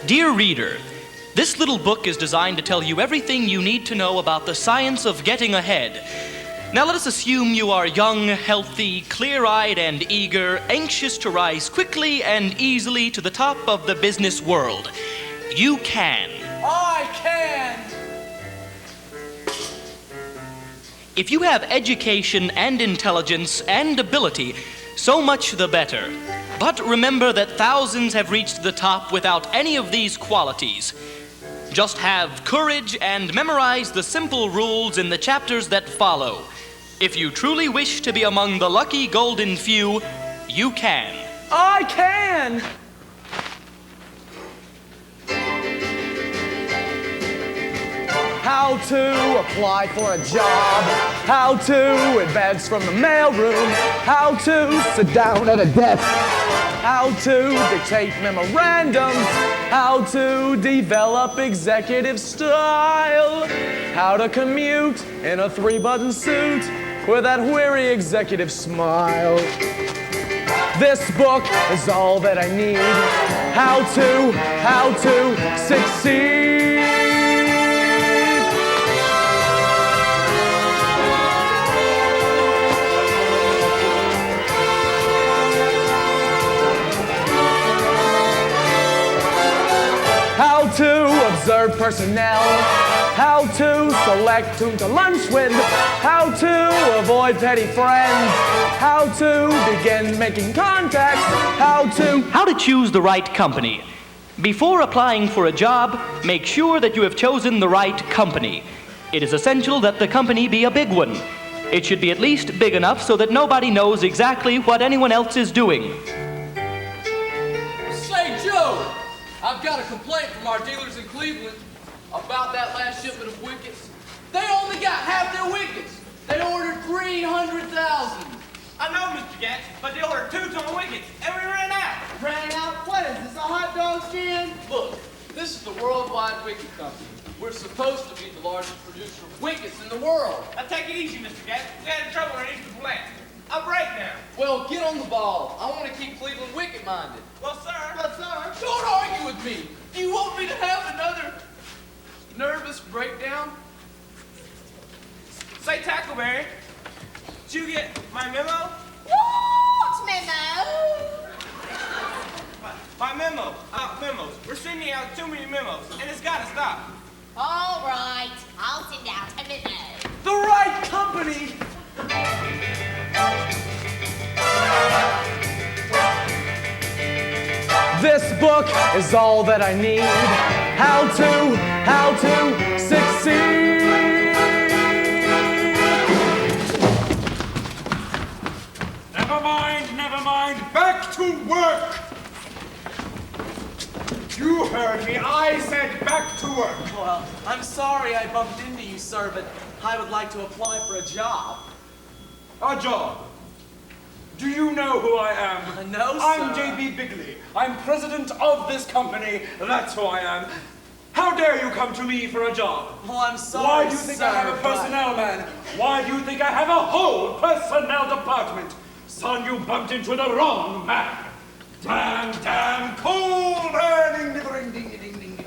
Dear reader, this little book is designed to tell you everything you need to know about the science of getting ahead. Now let us assume you are young, healthy, clear-eyed, and eager, anxious to rise quickly and easily to the top of the business world. You can. I can! If you have education and intelligence and ability, so much the better. But remember that thousands have reached the top without any of these qualities. Just have courage and memorize the simple rules in the chapters that follow. If you truly wish to be among the lucky golden few, you can. I can! How to apply for a job, how to advance from the mailroom, how to sit down at a desk, how to dictate memorandums, how to develop executive style, how to commute in a 3-button suit with that weary executive smile. This book is all that I need. How to succeed. How to observe personnel, how to select whom to lunch with, how to avoid petty friends, how to begin making contacts, how to choose the right company. Before applying for a job, make sure that you have chosen the right company. It is essential that the company be a big one. It should be at least big enough so that nobody knows exactly what anyone else is doing. Say, Joe, I've got a complaint from our dealers in Cleveland about that last shipment of wickets. They only got half their wickets. They ordered 300,000. I know, Mr. Gatz, but they ordered 2-ton wickets, and we ran out. Ran out? What is this, a hot dog stand? Look, this is the Worldwide Wicket Company. We're supposed to be the largest producer of wickets in the world. Now take it easy, Mr. Gatz. We had trouble in Eastern plant. A breakdown. Well, get on the ball. I want to keep Cleveland wicket-minded. Well, sir. Don't argue with me. Do you want me to have another nervous breakdown? Say, Tackleberry, did you get my memo? What memo? My memo. Memos. We're sending out too many memos, and it's got to stop. All right, I'll send out a memo. the right company. This book is all that I need. How to succeed. Never mind. Back to work. You heard me. I said back to work. Well, I'm sorry I bumped into you, sir, but I would like to apply for a job. A job. Do you know who I am? No, sir. I'm J.B. Bigley. I'm president of this company. That's who I am. How dare you come to me for a job? Well, I'm sorry, Why do you think I have a but- personnel man? Why do you think I have a whole personnel department? Son, you bumped into the wrong man. Damn, cold burning, ding, ding, ding, ding, ding.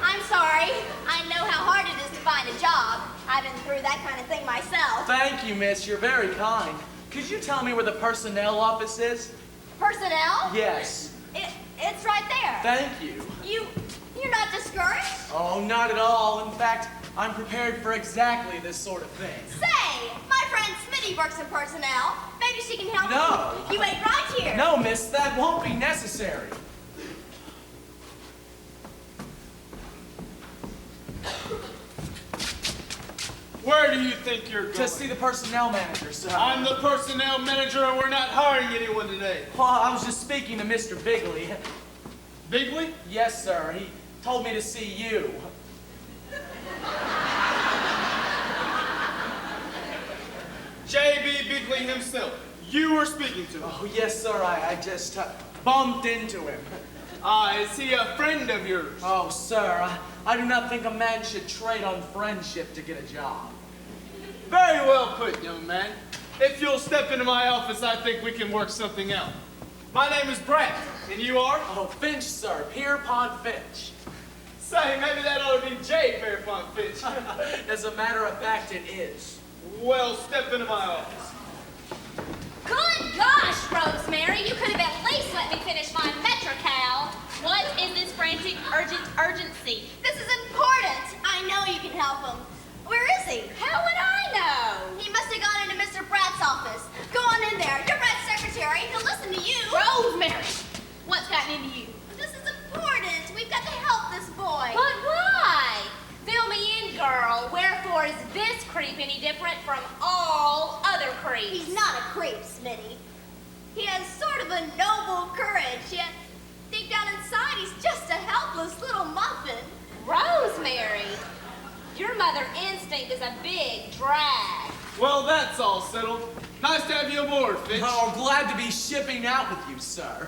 I'm sorry. I know how hard it is to find a job. I've been through that kind of thing myself. Thank you, miss. You're very kind. Could you tell me where the personnel office is? Personnel? Yes. It's right there. Thank you. You're not discouraged? Oh, not at all. In fact, I'm prepared for exactly this sort of thing. Say, my friend Smitty works in personnel. Maybe she can help No. you. You wait right here. No, miss, that won't be necessary. Where do you think you're going? To see the personnel manager, sir. I'm the personnel manager, and we're not hiring anyone today. Well, I was just speaking to Mr. Bigley. Bigley? Yes, sir. He told me to see you. J.B. Bigley himself. You were speaking to him. Oh, yes, sir. I just bumped into him. Is he a friend of yours? Oh, sir, I do not think a man should trade on friendship to get a job. Very well put, young man. If you'll step into my office, I think we can work something out. My name is Brett, and you are? Oh, Finch, sir. Pierpont Finch. Say, maybe that ought to be J. Fairpont Finch. As a matter of fact, it is. Well, step into my office. Good gosh, Rosemary, you could have at least let me finish my MetroCal. What is this frantic urgency? This is important. I know you can help him. Where is he? How would I know? He must have gone into Mr. Pratt's office. Go on in there. You're Pratt's secretary. He'll listen to you. Rosemary, what's gotten into you? This is important. We've got to help this boy. But why? Fill me in, girl. Wherefore is this creep any different from all other creeps? He's not a creep, Smitty. He has sort of a noble courage, yet deep down inside he's just a helpless little muffin. Rosemary, your mother instinct is a big drag. Well, that's all settled. Nice to have you aboard, Finch. Oh, glad to be shipping out with you, sir.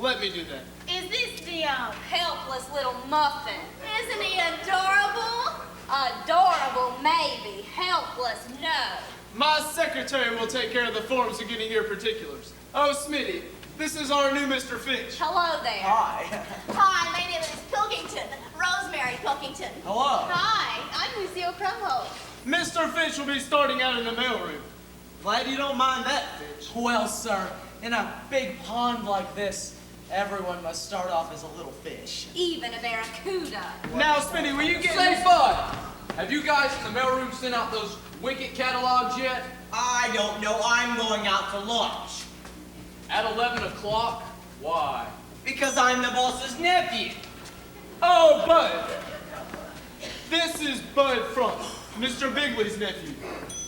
Let me do that. Is this the helpless little muffin? Isn't he adorable? Adorable, maybe. Helpless, no. My secretary will take care of the forms of getting your particulars. Oh, Smitty, this is our new Mr. Finch. Hello there. Hi. Hi, my name is Pilkington. Rosemary Pilkington. Hello. Hi, I'm Lucille Crumholtz. Mr. Finch will be starting out in the mailroom. Glad you don't mind that, Finch. Well, sir, in a big pond like this, everyone must start off as a little fish. Even a barracuda. Now, Smitty, will you get Say, me... Bud, have you guys in the mailroom sent out those Wicket catalogs yet? I don't know. I'm going out to lunch. At 11 o'clock? Why? Because I'm the boss's nephew. Oh, Bud. This is Bud Frump, Mr. Bigley's nephew.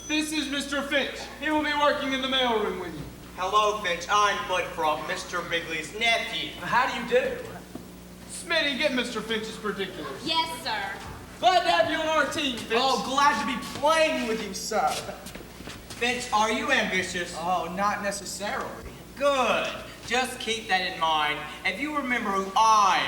This is Mr. Finch. He will be working in the mailroom with you. Hello, Finch. I'm Bud Frog, Mr. Bigley's nephew. How do you do? Smitty, get Mr. Finch's particulars. Yes, sir. Glad to have you on our team, Finch. Oh, glad to be playing with you, sir. Finch, are you ambitious? Oh, not necessarily. Good. Just keep that in mind. If you remember who I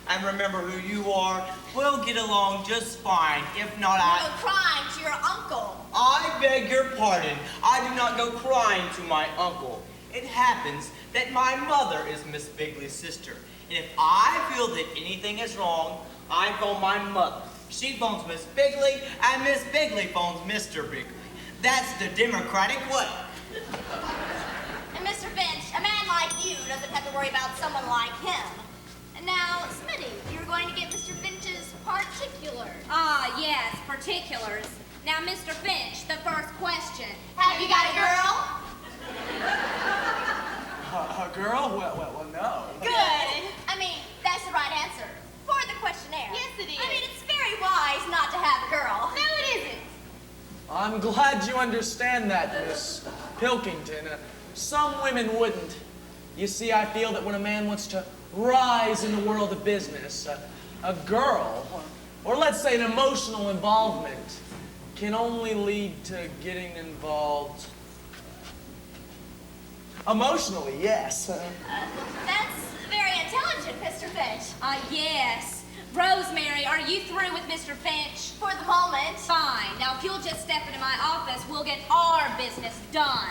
am and remember who you are, we'll get along just fine. If not, Go crying to your uncle. I beg your pardon. I do not go crying to my uncle. It happens that my mother is Miss Bigley's sister. And if I feel that anything is wrong, I phone my mother. She phones Miss Bigley, and Miss Bigley phones Mr. Bigley. That's the democratic way. And Mr. Finch, a man like you doesn't have to worry about someone like him. And now, Smitty, you're going to get Mr. Finch's particulars. Ah, yes, particulars. Now, Mr. Finch, the first question. Have you got a girl? A girl? Well, no. Good. I mean, that's the right answer for the questionnaire. Yes, it is. I mean, it's very wise not to have a girl. No, it isn't. I'm glad you understand that, Miss Pilkington. Some women wouldn't. You see, I feel that when a man wants to rise in the world of business, a girl, or let's say an emotional involvement, can only lead to getting involved emotionally, yes. That's very intelligent, Mr. Finch. Yes. Rosemary, are you through with Mr. Finch? For the moment. Fine. Now, if you'll just step into my office, we'll get our business done.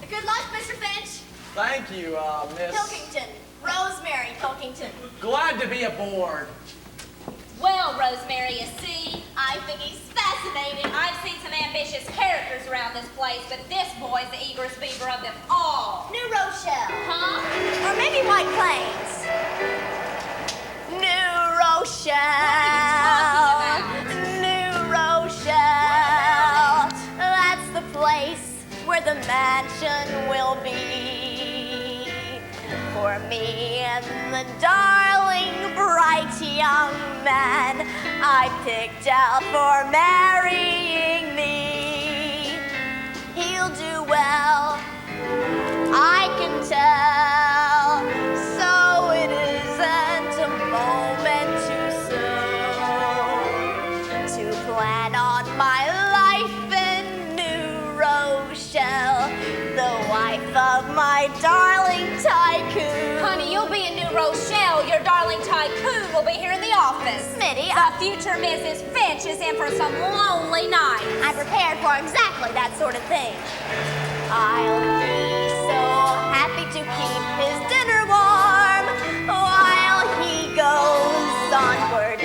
Good luck, Mr. Finch. Thank you, Miss... Pilkington. Rosemary Pilkington. Glad to be aboard. Well, Rosemary, you see, I think he's fascinating. I've seen some ambitious characters around this place, but this boy's the eagerest beaver of them all. New Rochelle. Huh? Or maybe White Plains. New Rochelle. New Rochelle. That's the place where the mansion will be. For me and the darling, bright young man I picked out for marrying me. He'll do well, I can tell. So it isn't a moment too soon to plan on my life in New Rochelle, the wife of my darling tycoon. Honey, you'll be in New Rochelle. Your darling tycoon will be here in the office. Smitty, The future Mrs. Finch is in for some lonely nights. I'm prepared for exactly that sort of thing. I'll be so happy to keep his dinner warm while he goes onward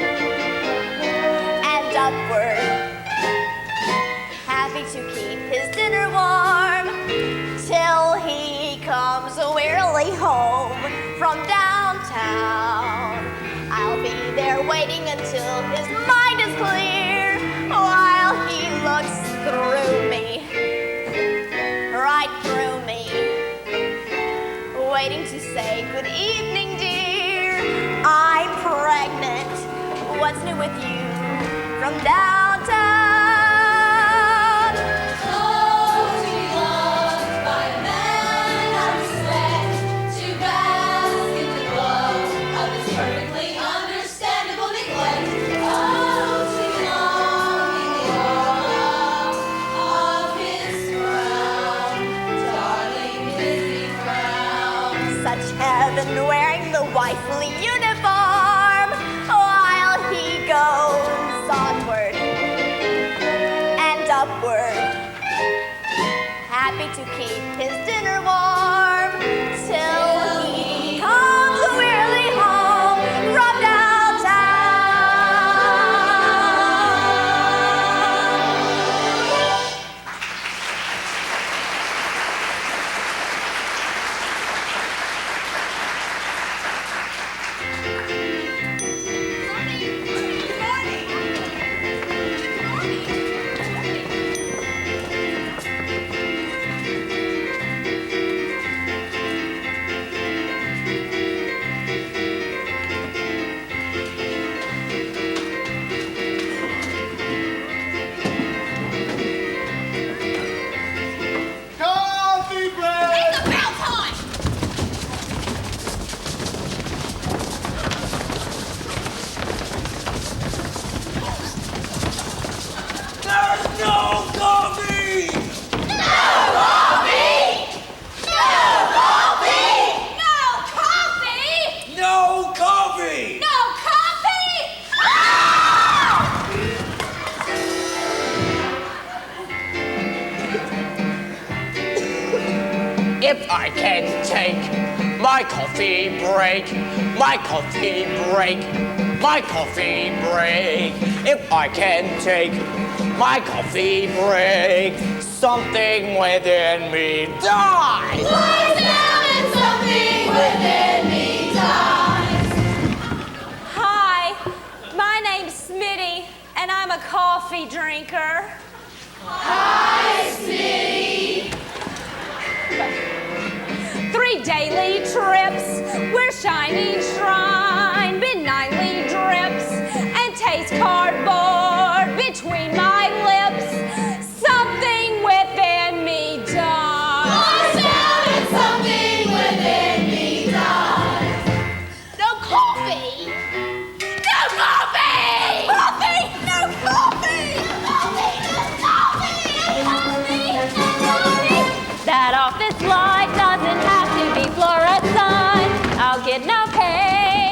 and upward. Happy to keep his dinner warm till he comes wearily home from downtown. I'll be there waiting until his mind is clear while he looks through me, right through me, waiting to say good evening, dear. I'm pregnant. What's new with you from downtown? Heaven wearing the wifely uniform while he goes onward and upward. Happy to keep his dinner warm till he comes wearily home from downtown. Coffee break! It's about time! There's no coffee! No coffee! No coffee! No coffee! No coffee! No coffee! If I can take my coffee break, my coffee break, my coffee break. If I can take my coffee break, something within me dies. Lies down and something within me dies. Hi, my name's Smitty, and I'm a coffee drinker. Hi, Smitty. 3 daily trips, we're shining shrine, been nightly drips, and taste cardboard between my lips. Something within me dies. Lies down and something within me dies. No coffee! No coffee! Coffee! No coffee! Coffee! No coffee! Coffee! No coffee! That office light doesn't have to be fluorescent. I'll get no pay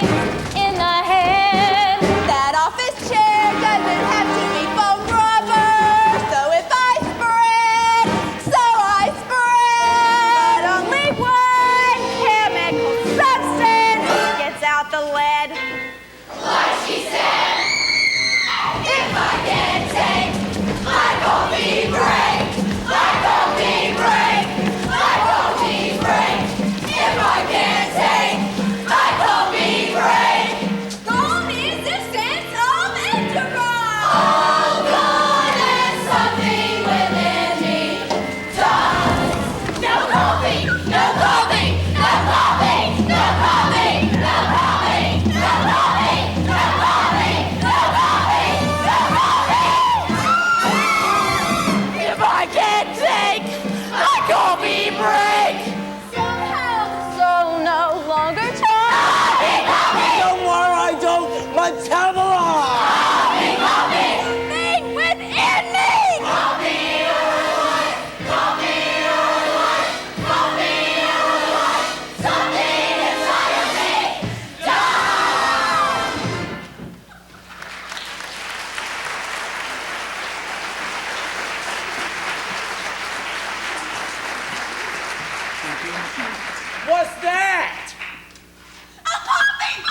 What's that? A coffee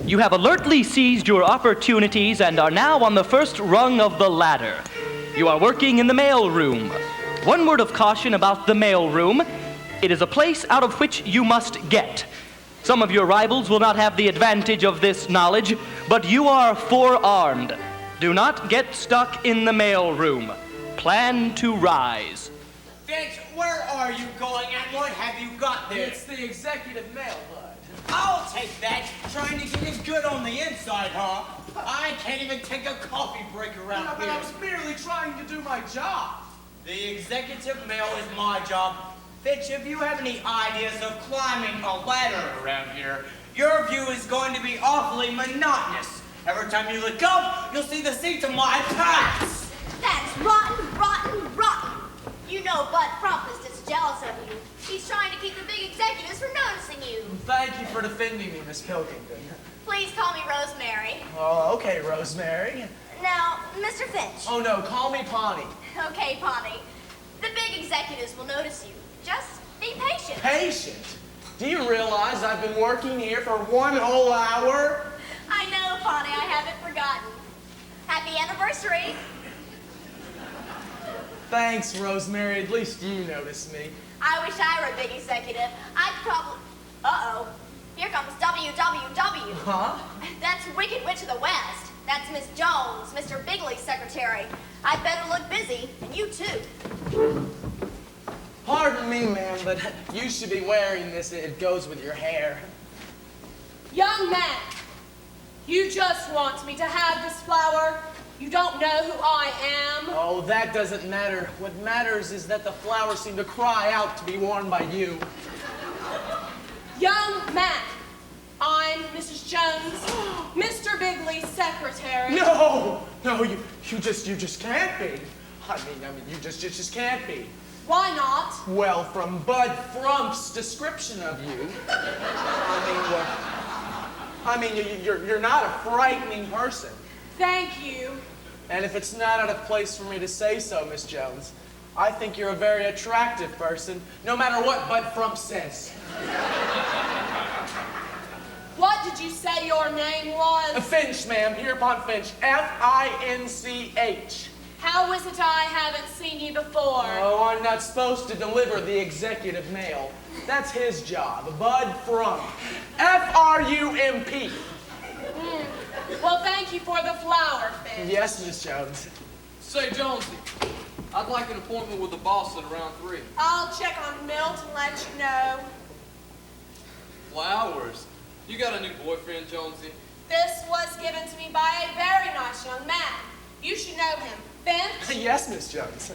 You have alertly seized your opportunities and are now on the first rung of the ladder. You are working in the mail room. One word of caution about the mail room. It is a place out of which you must get. Some of your rivals will not have the advantage of this knowledge, but you are forearmed. Do not get stuck in the mail room. Plan to rise. Finch, where are you going and what have you got there? It's the executive mail, bud. I'll take that. Trying to get it good on the inside, huh? I can't even take a coffee break around No, but here. I was merely trying to do my job. The executive mail is my job. Finch, if you have any ideas of climbing a ladder around here, your view is going to be awfully monotonous. Every time you look up, you'll see the seats of my pants. That's rotten, rotten, rotten. You know Bud Frump is just jealous of you. He's trying to keep the big executives from noticing you. Thank you for defending me, Miss Pilkington. Please call me Rosemary. Oh, okay, Rosemary. Now, Mr. Finch. Oh no, call me Pawnee. Okay, Pawnee. The big executives will notice you. Just be patient. Patient? Do you realize I've been working here for 1 whole hour? I know, Pawnee. I haven't forgotten. Happy anniversary. Thanks, Rosemary. At least you noticed me. I wish I were a big executive. I'd probably... Uh-oh. Here comes WWW. Huh? That's Wicked Witch of the West. That's Miss Jones, Mr. Bigley's secretary. I'd better look busy, and you too. Pardon me, ma'am, but you should be wearing this. It goes with your hair. Young man, you just want me to have this flower. You don't know who I am. Oh, that doesn't matter. What matters is that the flowers seem to cry out to be worn by you. Young man, I'm Mrs. Jones, Mr. Bigley's secretary. No, you just can't be. I mean, you just can't be. Why not? Well, from Bud Frump's description of you, you're not a frightening person. Thank you. And if it's not out of place for me to say so, Miss Jones, I think you're a very attractive person, no matter what Bud Frump says. What did you say your name was? Finch, ma'am. Hereupon Finch. F-I-N-C-H. How is it I haven't seen you before? Oh, I'm not supposed to deliver the executive mail. That's his job. Bud Frump. F-R-U-M-P. Well, thank you for the flower, Finch. Yes, Miss Jones. Say, Jonesy, I'd like an appointment with the boss at around 3. I'll check on Milt and let you know. Flowers? You got a new boyfriend, Jonesy? This was given to me by a very nice young man. You should know him. Finch? Yes, Miss Jones.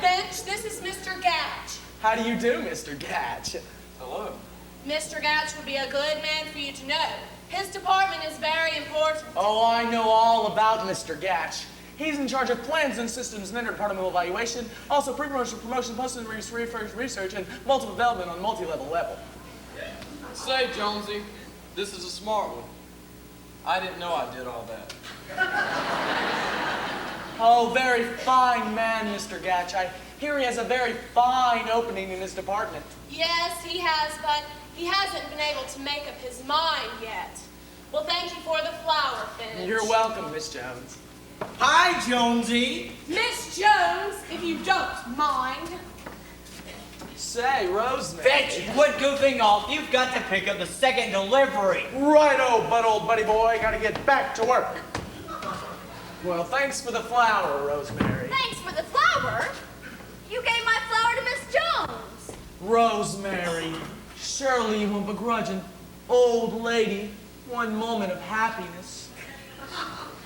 Finch, this is Mr. Gatch. How do you do, Mr. Gatch? Hello. Mr. Gatch would be a good man for you to know. His department is very important. Oh, I know all about Mr. Gatch. He's in charge of plans and systems and interdepartmental evaluation, also pre-promotion, promotion, post-research, and multiple development on multi-level level. Say, Jonesy, this is a smart one. I didn't know I did all that. Oh, very fine man, Mr. Gatch. I hear he has a very fine opening in his department. Yes, he has, but he hasn't been able to make up his mind yet. Well, thank you for the flower, Finch. You're welcome, Miss Jones. Hi, Jonesy. Miss Jones, if you don't mind. Say, Rosemary. Finch, quit goofing off. You've got to pick up the second delivery. Righto, old buddy boy. Gotta get back to work. Well, thanks for the flower, Rosemary. Thanks for the flower. You gave my flower to Miss Jones. Rosemary, surely you won't begrudge an old lady one moment of happiness.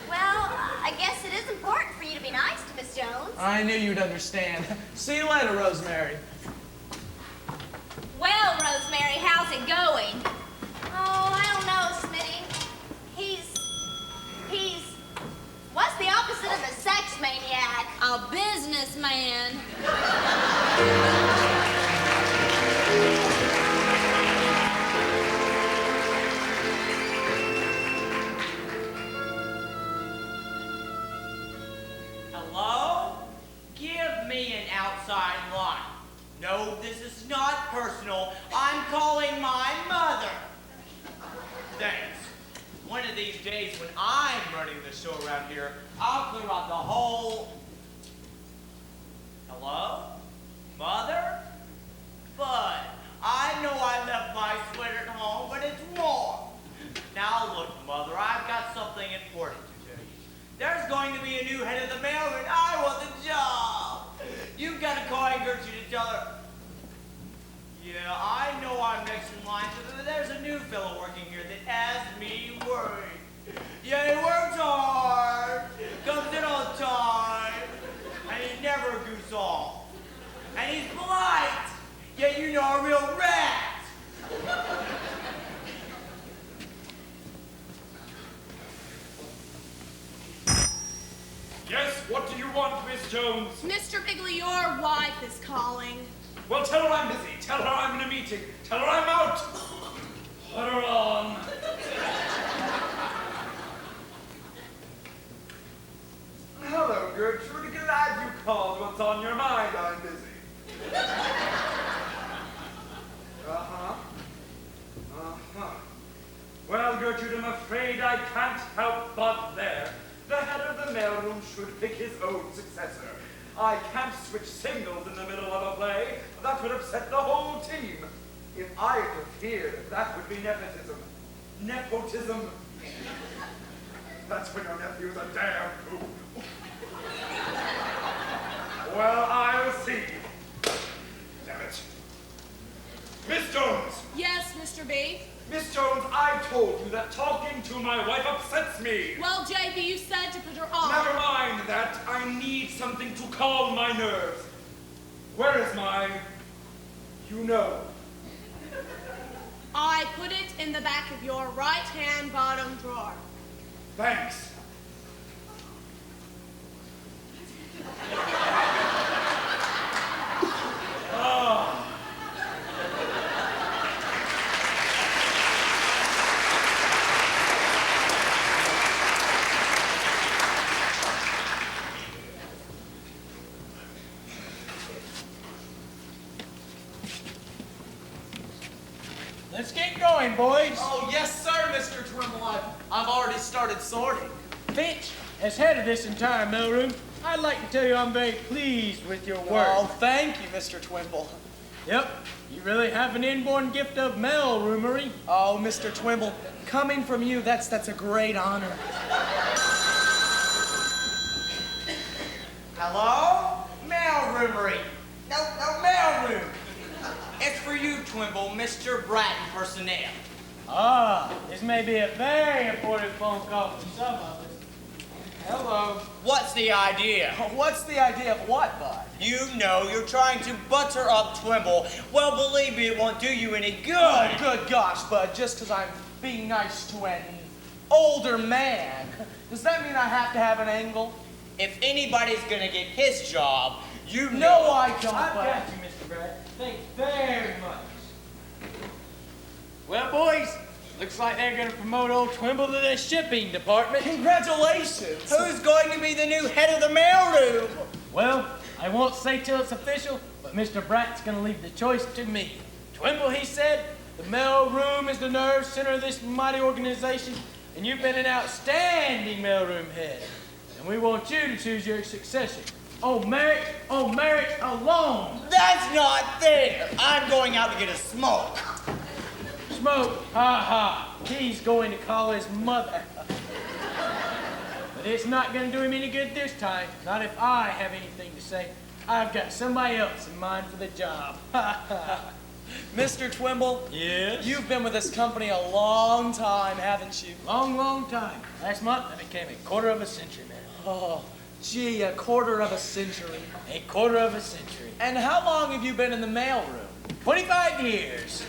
Well, I guess it is important for you to be nice to Miss Jones. I knew you'd understand. See you later, Rosemary. Well, Rosemary, how's it going? Oh, I don't know, Smitty. He's... What's the opposite of a sex maniac? A business man. Hello? Give me an outside line. No, this is not personal. I'm calling my mother. Thanks. One of these days when I'm running the show around here, I'll clear out the whole... Hello? Mother? Bud, I know I left my sweater at home, but it's warm. Now look, Mother, I've got something important to tell you. There's going to be a new head of the mail, and I want the job. You've got to call Aunt Gertrude and tell her, yeah, I know I'm next in line, but there's a new fellow working here that has me worried. Yeah, he works hard, comes in on time, and he never goose off. And he's polite, yet you know, a real rat. Yes, what do you want, Miss Jones? Mr. Bigley, your wife is calling. Well, tell her I'm busy. Tell her I'm in a meeting. Tell her I'm out. Put her on. Hello, Gertrude. Glad you called. What's on your mind? I'm busy. Well, Gertrude, I'm afraid I can't help but there. The head of the mailroom should pick his own successor. I can't switch singles in the middle of a play. That would upset the whole team. If I interfered, that would be nepotism. Nepotism. That's when your nephew's a damn fool. Well, I'll see. Damn it. Miss Jones! Yes, Mr. B. Miss Jones, I told you that talking to my wife upsets me. Well, JB, you said to put her on. Never mind that. I need something to calm my nerves. Where is my... you know? I put it in the back of your right-hand bottom drawer. Thanks. Ah. Let's get going, boys. Oh, yes, sir, Mr. Trimble. I've already started sorting. Finch, as head of this entire mailroom, I'd like to tell you I'm very pleased with your work. Oh, thank you, Mr. Twimble. Yep, you really have an inborn gift of mailroomery. Oh, Mr. Twimble, coming from you, that's a great honor. Hello? Mailroomery. No, mailroom. It's for you, Twimble, Mr. Bratton personnel. Ah, this may be a very important phone call for some of us. Hello. What's the idea? What's the idea of what, Bud? You know, you're trying to butter up Twimble. Well, believe me, it won't do you any good. Oh, good gosh, Bud, just because I'm being nice to an older man, does that mean I have to have an angle? If anybody's gonna get his job, you know. No, I don't, I've Bud. got you, Mr. Brad. Thanks very much. Well, boys, looks like they're going to promote old Twimble to the shipping department. Congratulations. Who's going to be the new head of the mailroom? Well, I won't say till it's official, but Mr. Bratt's going to leave the choice to me. Twimble, he said, the mailroom is the nerve center of this mighty organization, and you've been an outstanding mailroom head. And we want you to choose your successor. Oh, merit alone. That's not fair. I'm going out to get a smoke. Smoke, ha ha. He's going to call his mother. But it's not going to do him any good this time. Not if I have anything to say. I've got somebody else in mind for the job. Ha ha. Mr. Twimble? Yes? You've been with this company a long time, haven't you? Long time. Last month, I became a quarter of a century man. Oh, gee, a quarter of a century. A quarter of a century. And how long have you been in the mailroom? 25 years.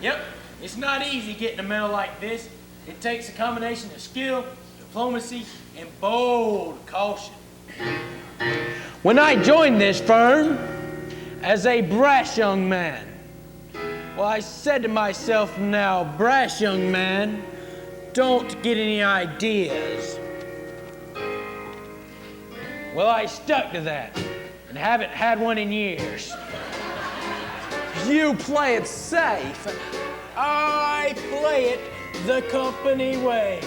Yep, it's not easy getting a mail like this. It takes a combination of skill, diplomacy, and bold caution. When I joined this firm as a brash young man, well, I said to myself, now, brash young man, don't get any ideas. Well, I stuck to that and haven't had one in years. You play it safe. I play it the company way.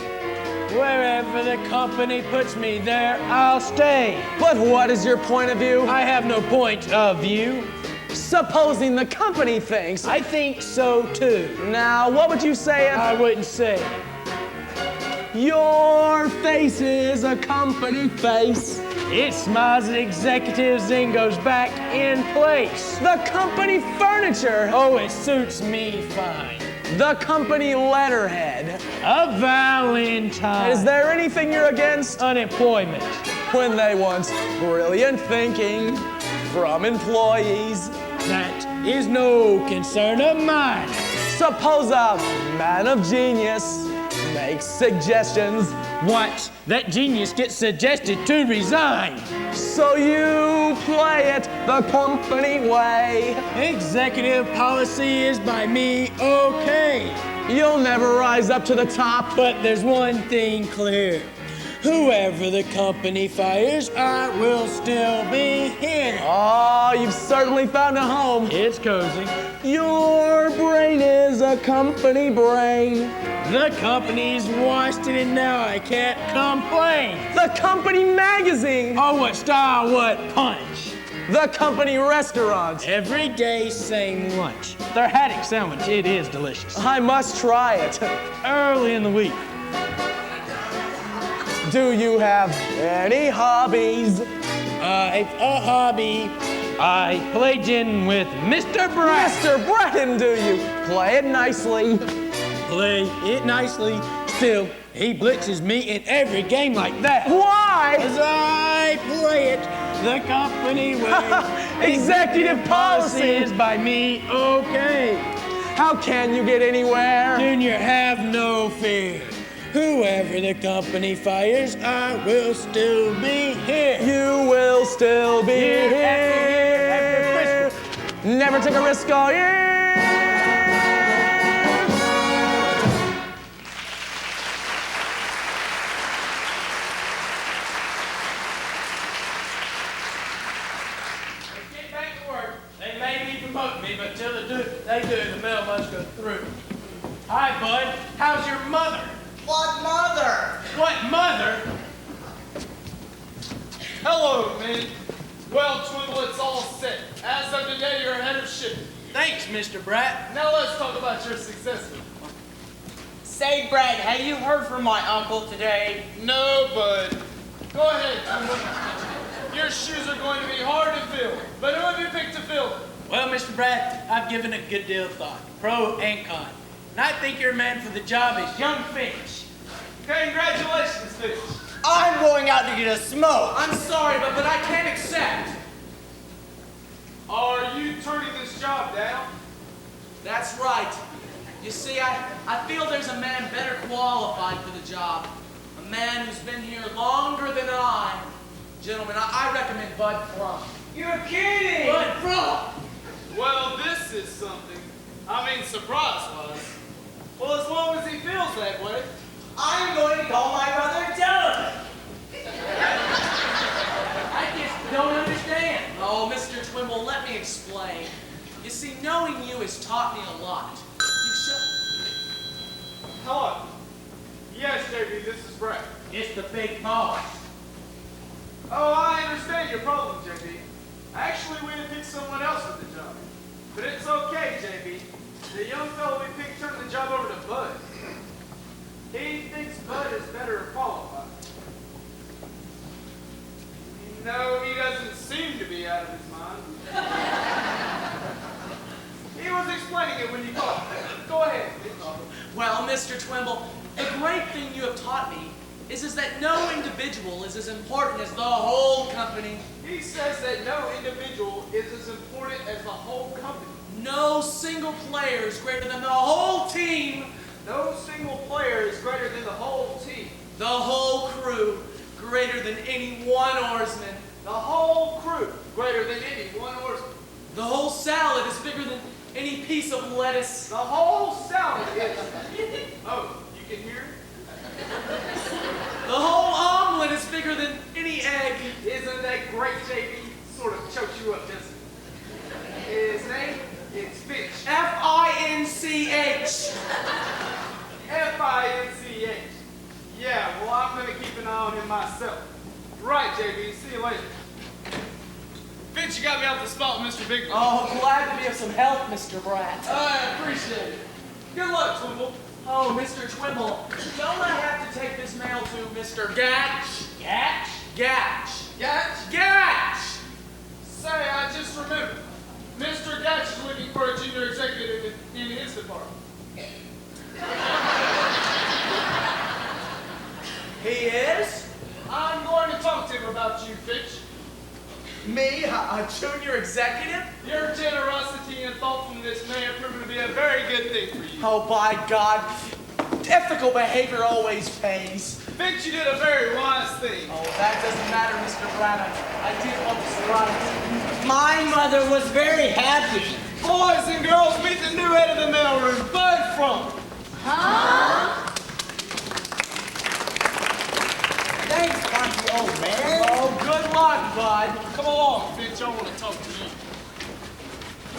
Wherever the company puts me, there I'll stay. But what is your point of view? I have no point of view. Supposing the company thinks. I think so too. Now, what would you say if I wouldn't say. your face is a company face? It smiles at executives and goes back in place. The company furniture. Oh, it suits me fine. The company letterhead. A Valentine. Is there anything you're against? Unemployment. When they want brilliant thinking from employees. That is no concern of mine. Suppose a man of genius makes suggestions. Watch that genius gets suggested to resign. So you play it the company way. Executive policy is by me okay. You'll never rise up to the top. But there's one thing clear. Whoever the company fires, I will still be here. Oh, you've certainly found a home. It's cozy. Your brain is a company brain. The company's washed it and now I can't complain. The company magazine. Oh, what style, what punch. The company restaurant. Every day, same lunch. Their haddock sandwich, it is delicious. I must try it. Early in the week. Do you have any hobbies? I've a hobby. I play gin with Mr. Bratt. Mr. Bratton, do you? Play it nicely. Play it nicely. Still, he blitzes me in every game like that. Why? As I play it the company way. Executive policy is by me okay. How can you get anywhere? Junior, have no fear. Whoever the company fires, I will still be here. You will still be Year here. after year after Never take a risk all year. Get back to work. They may promote me, but till they do, the mail must go through. Hi, Bud. How's your mother? What mother? What mother? Hello, men. Well, Twiddle, it's all set. As of today, you're ahead of shipment. Thanks, Mr. Bratt. Now let's talk about your success. Say, Brad, have you heard from my uncle today? No, bud. Go ahead, Twiddle. Your shoes are going to be hard to fill, but who have you picked to fill them? Well, Mr. Bratt, I've given a good deal of thought, pro and con. And I think your man for the job is young Finch. Congratulations, Fish. I'm going out to get a smoke. I'm sorry, but I can't accept. Are you turning this job down? That's right. You see, I feel there's a man better qualified for the job. A man who's been here longer than I. Gentlemen, I recommend Bud Plum. You're kidding! Bud Plum! Well, this is something. I mean, surprise-wise. Well, as long as he feels that way. I'm going to call my brother Dylan. I just don't understand. Oh, Mr. Twimble, let me explain. You see, knowing you has taught me a lot. Hello. Yes, JB, this is Brett. It's the big boss. Oh, I understand your problem, JB. Actually, we had picked someone else for the job. But it's okay, JB. The young fellow we picked turned the job over to Bud. He thinks Bud is better qualified. No, he doesn't seem to be out of his mind. He was explaining it when you called. Go ahead. Well, Mr. Twimble, the great thing you have taught me is that no individual is as important as the whole company. He says that no individual is as important as the whole company. No single player is greater than the whole team. No single player is greater than the whole team. The whole crew greater than any one oarsman. The whole crew greater than any one oarsman. The whole salad is bigger than any piece of lettuce. The whole salad is. Oh, you can hear it? The whole omelet is bigger than any egg. Isn't that great, JB? Sort of chokes you up, doesn't it? His name is Finch. F-I-N-C-H. F-I-N-C-H. Yeah, well, I'm going to keep an eye on him myself. Right, JB. See you later. Finch, you got me off the spot, Mr. Bigley. Oh, glad to be of some help, Mr. Bratt. I appreciate it. Good luck, Twimble. Oh, Mr. Twimble, don't I have to take this mail to Mr. Gatch? Gatch? Gatch. Gatch? Gatch! Say, I just remembered. Mr. Gatch is looking for a junior executive in his department. He is? I'm going to talk to him about you, Finch. Me, a junior executive? Your generosity and thoughtfulness may have proven to be a very good thing for you. Oh, by God, ethical behavior always pays. Finch, you did a very wise thing. Oh, that doesn't matter, Mr. Bratt. I did what was right. My mother was very happy. Boys and girls, meet the new head of the mailroom, Bud Frump. Thanks, Punky, old man. Oh, good luck, Bud. Come along, Finch, I want to talk to you.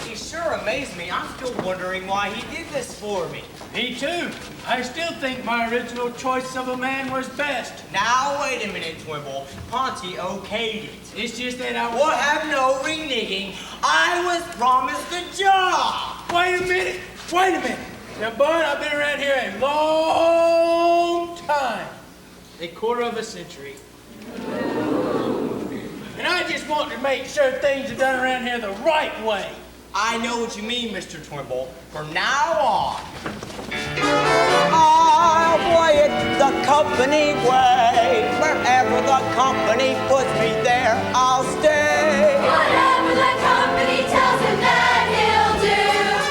He sure amazed me. I'm still wondering why he did this for me. Me too. I still think my original choice of a man was best. Now, wait a minute, Twimble. Ponty okayed it. It's just that I We'll have no reneging. I was promised the job. Wait a minute. Wait a minute. Now, Bud, I've been around here a long time. A quarter of a century. And I just want to make sure things are done around here the right way. I know what you mean, Mr. Twimble. From now on, I'll play it the company way. Wherever the company puts me there, I'll stay. Whatever the company tells him that he'll do.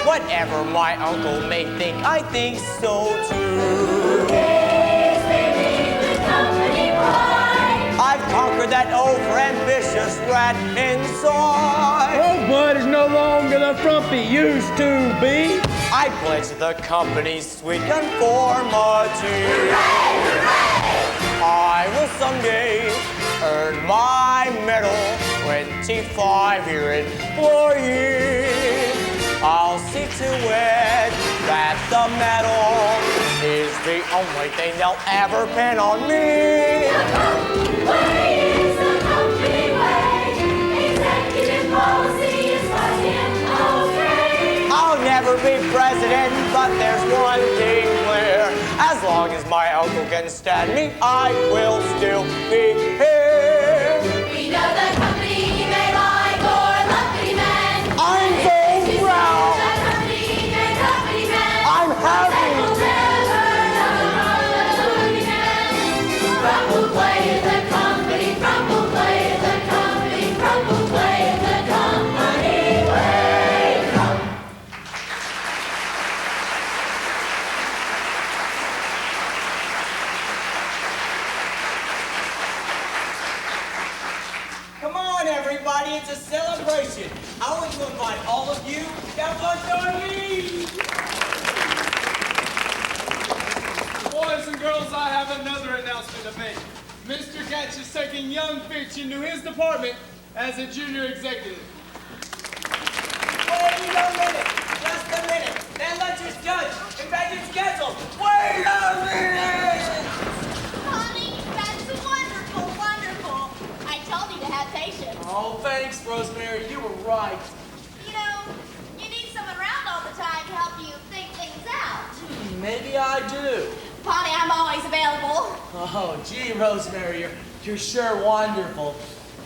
Whatever my uncle may think, I think so too. He's beneath the company pride. I've conquered that over-ambitious rat inside. Oh, Bud is no longer the frumpy used to be. I pledge the company's sweet conformity. I will someday earn my medal, 25-year employee. I'll see to it that the medal is the only thing they'll ever pin on me. The company way. Executive policy is for him, okay. I'll never be president, but there's one thing clear. As long as my uncle can stand me, I will still be here. We know the company may like or lucky man. I'm so proud. The company may company man. I'm happy. We'll never know the lucky man. Rumble play the company, rumble play the company, rumble play the company way. Come on, everybody, it's a celebration. I want to invite all of you to have lunch on me. Boys and girls, I have another announcement to make. Mr. Gatch is taking young Finch into his department as a junior executive. Wait a minute, just a minute. That lunch is judged. In fact, it's scheduled. Wait a minute. Honey, that's wonderful, wonderful. I told you to have patience. Oh, thanks, Rosemary. You were right. You know, you need someone around all the time to help you think things out. Maybe I do. Bonnie, I'm always available. Oh, gee, Rosemary, you're sure wonderful.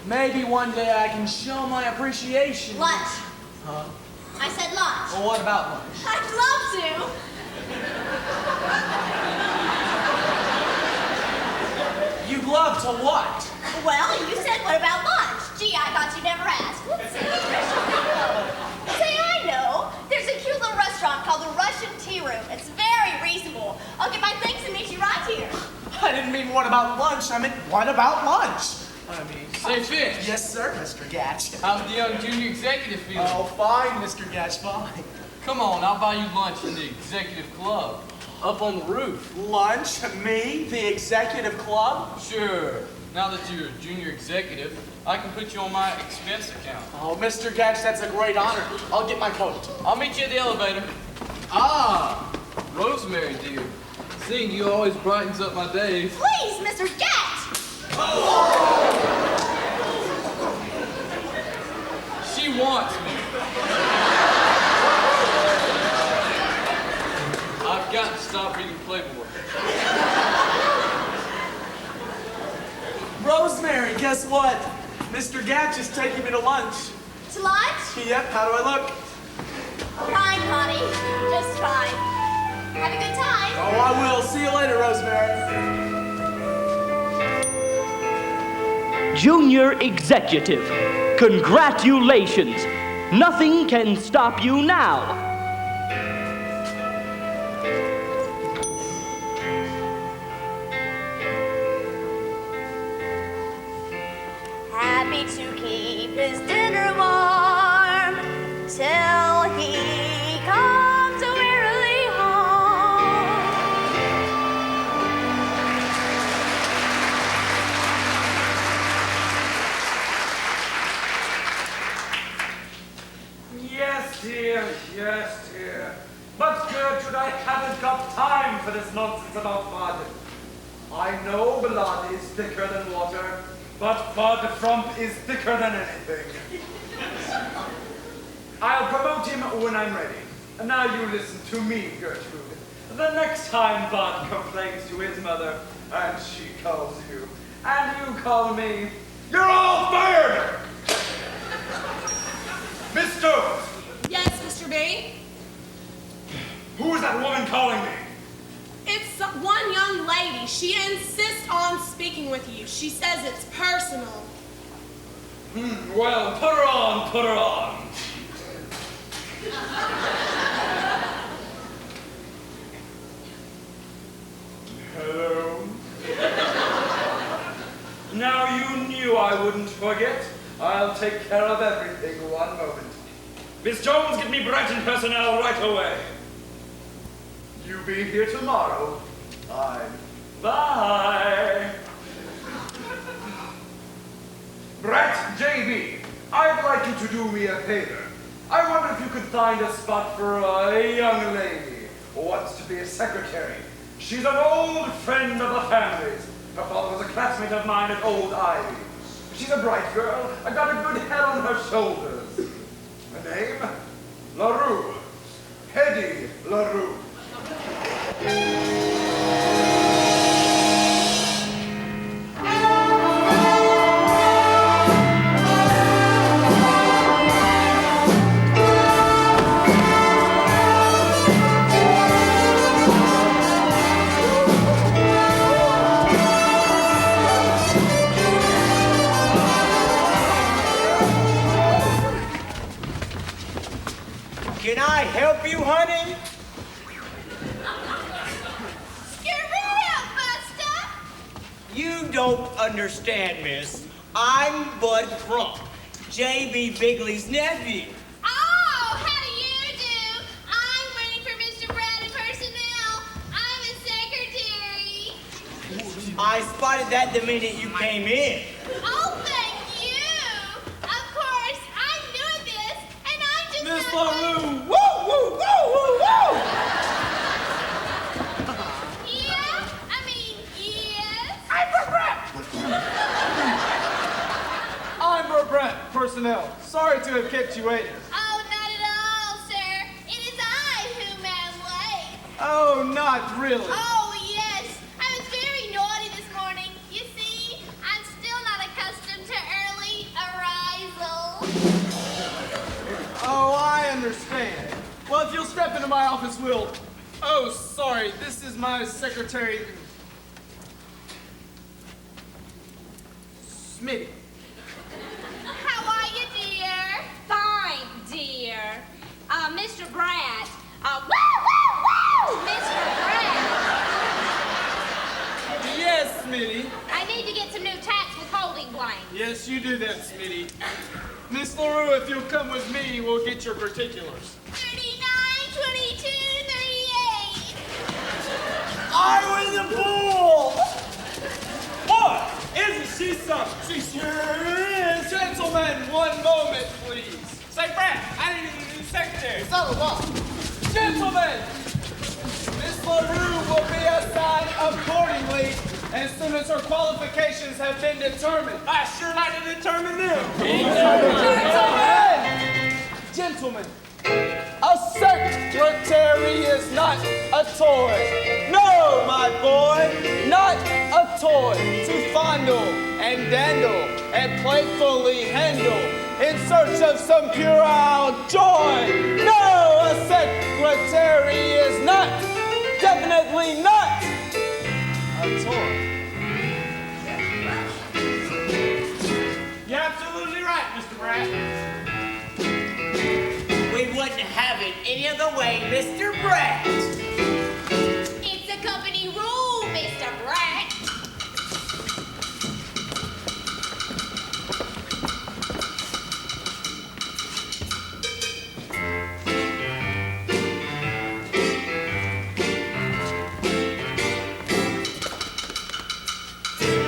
Maybe one day I can show my appreciation. Lunch. Huh? I said lunch. Well, what about lunch? I'd love to. You'd love to what? Well, you said what about lunch? Gee, I thought you'd never ask. Let's see. Say, I know. There's a cute little restaurant called the Russian Tea Room. It's very reasonable. I'll get my things and meet you right here. I I didn't mean what about lunch. I meant what about lunch? I mean, Say, Fish. yes, sir, Mr. Gatch. How's the young junior executive feeling? Oh, fine, Mr. Gatch, fine. Come on, I'll buy you lunch in the executive club. Up on the roof. Lunch? Me? The executive club? Sure. Now that you're a junior executive, I can put you on my expense account. Oh, Mr. Gatch, that's a great honor. I'll get my coat. I'll meet you at the elevator. Ah, Rosemary, dear. Seeing you always brightens up my days. Please, Mr. Gat! She wants me. I've got to stop reading Playboy. Rosemary, guess what? Mr. Gatch is taking me to lunch. To lunch? Yep, how do I look? Fine, honey. Just fine. Have a good time. Oh, I will. See you later, Rosemary. Junior Executive, congratulations. Nothing can stop you now. Happy to keep his dinner warm till he comes wearily home. Yes, dear, yes, dear. But Gertrude, I haven't got time for this nonsense about mud. I know blood is thicker than water, but mud frump is thicker than anything. I'll promote him when I'm ready. And now you listen to me, Gertrude. The next time Bud complains to his mother, and she calls you, and you call me, you're all fired! Miss Jones! Yes, Mr. B? Who is that woman calling me? It's one young lady. She insists on speaking with you. She says it's personal. Well, put her on, put her on. Hello? Now you knew I wouldn't forget. I'll take care of everything one moment. Miss Jones, get me Brett and personnel right away. You be here tomorrow. Fine. Bye. Brett, JB, I'd like you to do me a favor. I wonder if you could find a spot for a young lady who wants to be a secretary. She's an old friend of the family's. Her father was a classmate of mine at Old Ivy. She's a bright girl. I got a good head on her shoulders. Her name? LaRue. Hedy LaRue. Can I help you, honey? You don't understand, miss. I'm Bud Crump, J.B. Bigley's nephew. Oh, how do you do? I'm waiting for Mr. Brad and personnel. I'm a secretary. I spotted that the minute you came in. Oh, thank you. Of course, I'm new at this, and I'm just Miss not LaRue, woo, woo, woo, woo, woo! Yeah? I mean, yes. I'm Brett, personnel. Sorry to have kept you waiting. Oh, not at all, sir. It is I whom am late. Oh, not really. Oh, yes. I was very naughty this morning. You see, I'm still not accustomed to early arrival. Oh, I understand. Well, if you'll step into my office, we'll... Oh, sorry. This is my secretary... Smitty. How are you, dear? Fine, dear. Mr. Brad. Woo, woo, woo! Mr. Brad. Yes, Smitty. I need to get some new tax withholding blanks. Yes, you do that, Smitty. Miss LaRue, if you'll come with me, we'll get your particulars. 39, 22, 38. I win the pool! Boy, isn't she something? She sure is. Gentlemen, one moment, please. Say, Brad, I need a new secretary. So what? Gentlemen, Miss LaRue will be assigned accordingly as soon as her qualifications have been determined. I sure like to determine them. Gentlemen, a secretary is not a toy. No, my boy. Not a toy to fondle and dandle and playfully handle in search of some puerile joy. No, a secretary is not, definitely not, a toy. You're absolutely right, Mr. Bratt. We wouldn't have it any other way, Mr. Bratt. It's a company rule, Mr. Bratt.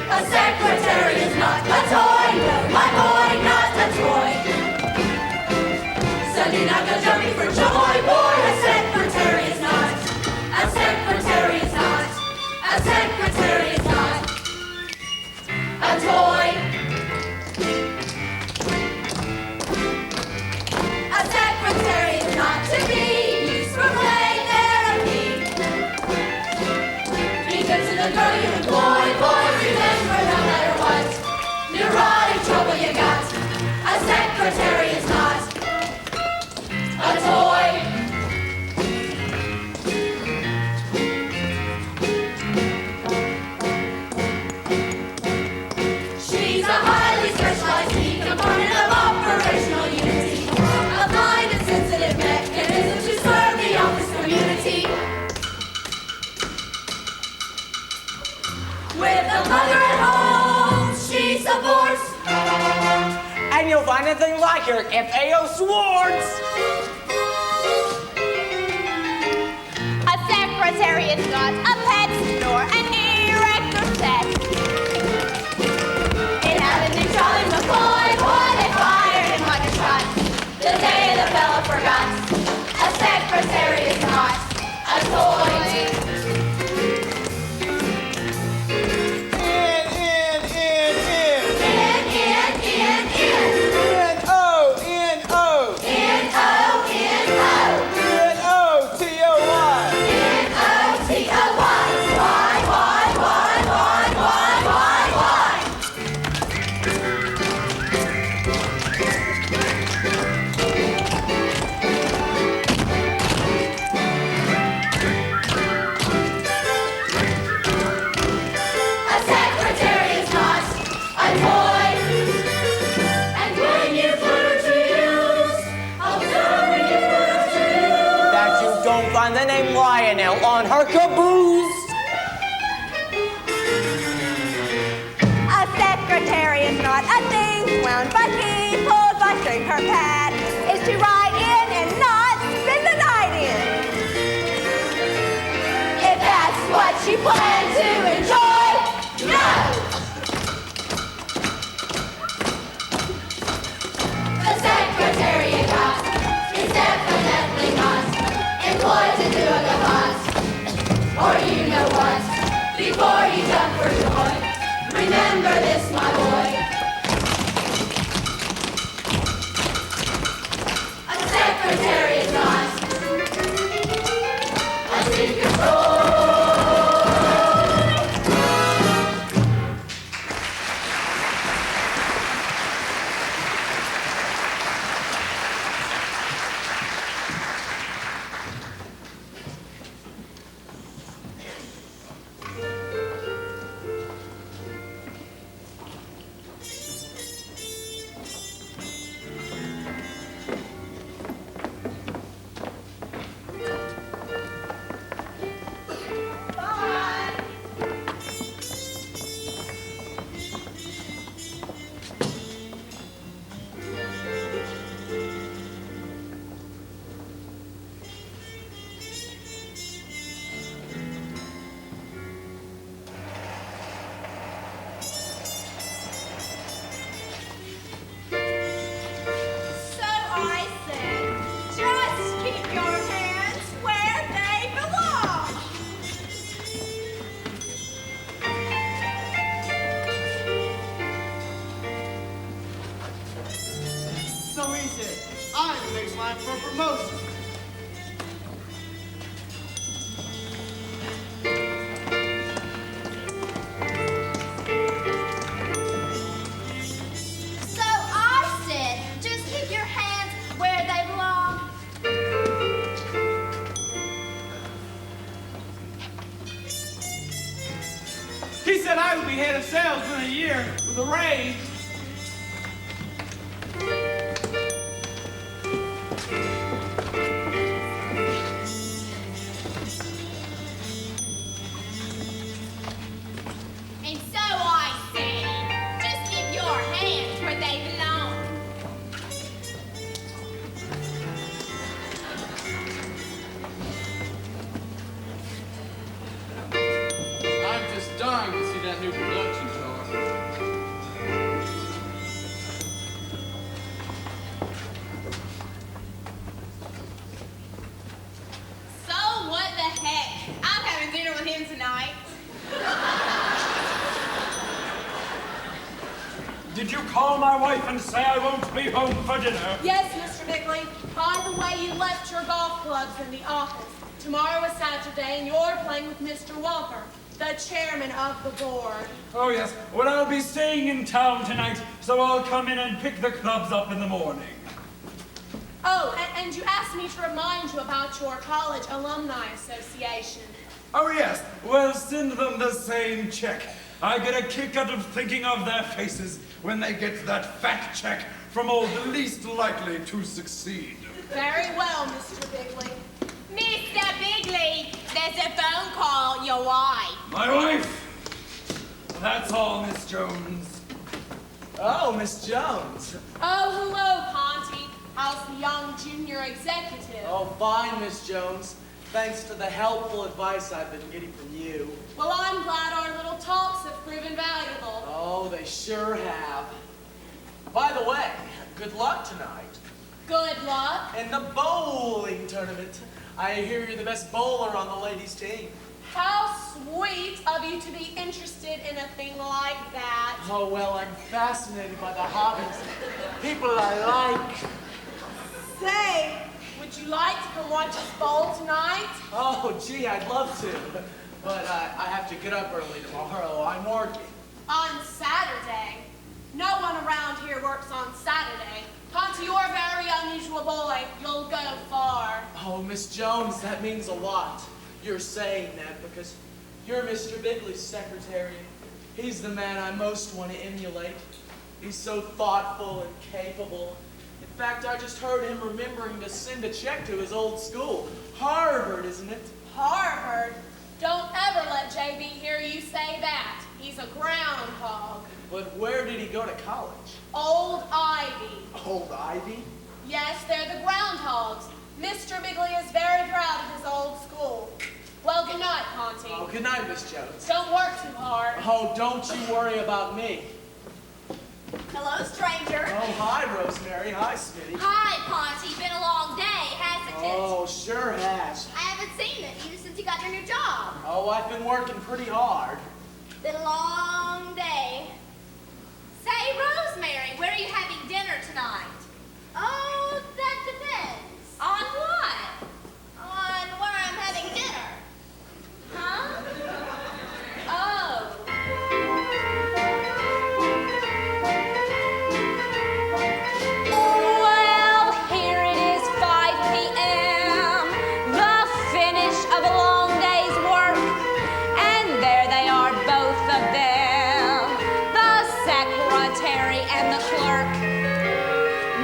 A secretary is not a toy, no, my boy, not a toy. Sunday night go jumping for joy, boy. A secretary is not, a secretary is not, a secretary is not a toy. A secretary is not to be used for play therapy. Be good to the girl you employ, boy. Remember, no matter what neurotic trouble you got, a secretary is not a toy. She's a highly specialized key component of operational unity, a fine and sensitive mechanism to serve the office community. With a mother at home, she supports. And you'll find nothing like her if A.O. Swartz. A secretary is not a pet nor an erector set. It happened to Charlie McCoy, boy, they fired him like a shot. The day the fella forgot, a secretary is not a toy. Find the name Lionel on her caboose. A secretary is not a thing wound by key, pulled by string. Her pad is to ride in and not spend the night in. If that's what you plan to enjoy, no! The secretary you got is definitely not employed to do a good cause. Or you know what, before you jump for joy, remember this, my boy. A secretary is not a secret toy. next line for a promotion. So I said, just keep your hands where they belong. He said I would be head of sales in a year with a raise. And so I said, just keep your hands where they belong. I'm just dying to see that new production chart. So what the heck? I'm having dinner with him tonight. Did you call my wife and say I won't be home for dinner? Yes, Mr. Bigley. By the way, you left your golf clubs in the office. Tomorrow is Saturday, and you're playing with Mr. Walker, the chairman of the board. Oh, yes. Well, I'll be staying in town tonight, so I'll come in and pick the clubs up in the morning. Oh, and you asked me to remind you about your college alumni association. Oh, yes. Well, send them the same check. I get a kick out of thinking of their faces when they get that fat check from all the least likely to succeed. Very well, Mr. Bigley. Mr. Bigley, there's a phone call, your wife. My wife! That's all, Miss Jones. Oh, Miss Jones. Oh, hello, Ponty. How's the young junior executive? Oh, fine, Miss Jones. Thanks to the helpful advice I've been getting from you. Well, I'm glad our little talks have proven valuable. Oh, they sure have. By the way, good luck tonight. Good luck. In the bowling tournament. I hear you're the best bowler on the ladies' team. How sweet of you to be interested in a thing like that. Oh, well, I'm fascinated by the hobbies. People I like. Say, would you like to come watch us bowl tonight? Oh, gee, I'd love to. But I have to get up early tomorrow. I'm working. On Saturday? No one around here works on Saturday. Ponty, you're a very unusual boy. You'll go far. Oh, Miss Jones, that means a lot. You're saying that because you're Mr. Bigley's secretary. He's the man I most want to emulate. He's so thoughtful and capable. In fact, I just heard him remembering to send a check to his old school. Harvard, isn't it? Harvard? Don't ever let JB hear you say that. He's a groundhog. But where did he go to college? Old Ivy. Old Ivy? Yes, they're the groundhogs. Mr. Bigley is very proud of his old school. Well, good night, Ponty. Oh, good night, Miss Jones. Don't work too hard. Oh, don't you worry about me. Hello, stranger. Oh, hi, Rosemary. Hi, Smitty. Hi, Ponty. Been a long day, hasn't it? Oh, sure has. I haven't seen it you since you got your new job. Oh, I've been working pretty hard. Been a long day. Say, Rosemary, where are you having dinner tonight? Oh, that depends. On what? On where I'm having dinner. Huh? Oh. Well, here it is, 5 p.m., the finish of a long day's work, and there they are, both of them, the secretary and the clerk,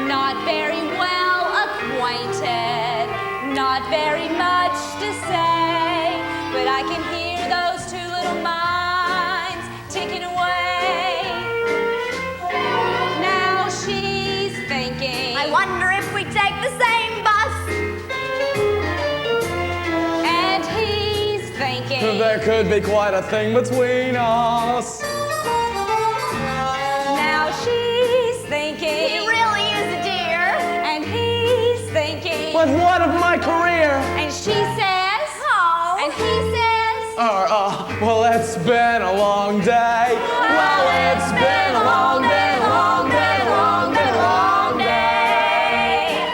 not very well acquainted, not very much to say, but I can hear those two little minds ticking away. Now she's thinking, I wonder if we take the same bus. and he's thinking, There could be quite a thing between us. now she's He thinking, really is a dear. and he's thinking, But what of my career? and she says, Oh. and he says, Well, it's been a long day. Well, it's been a long day, long day, long day, long day.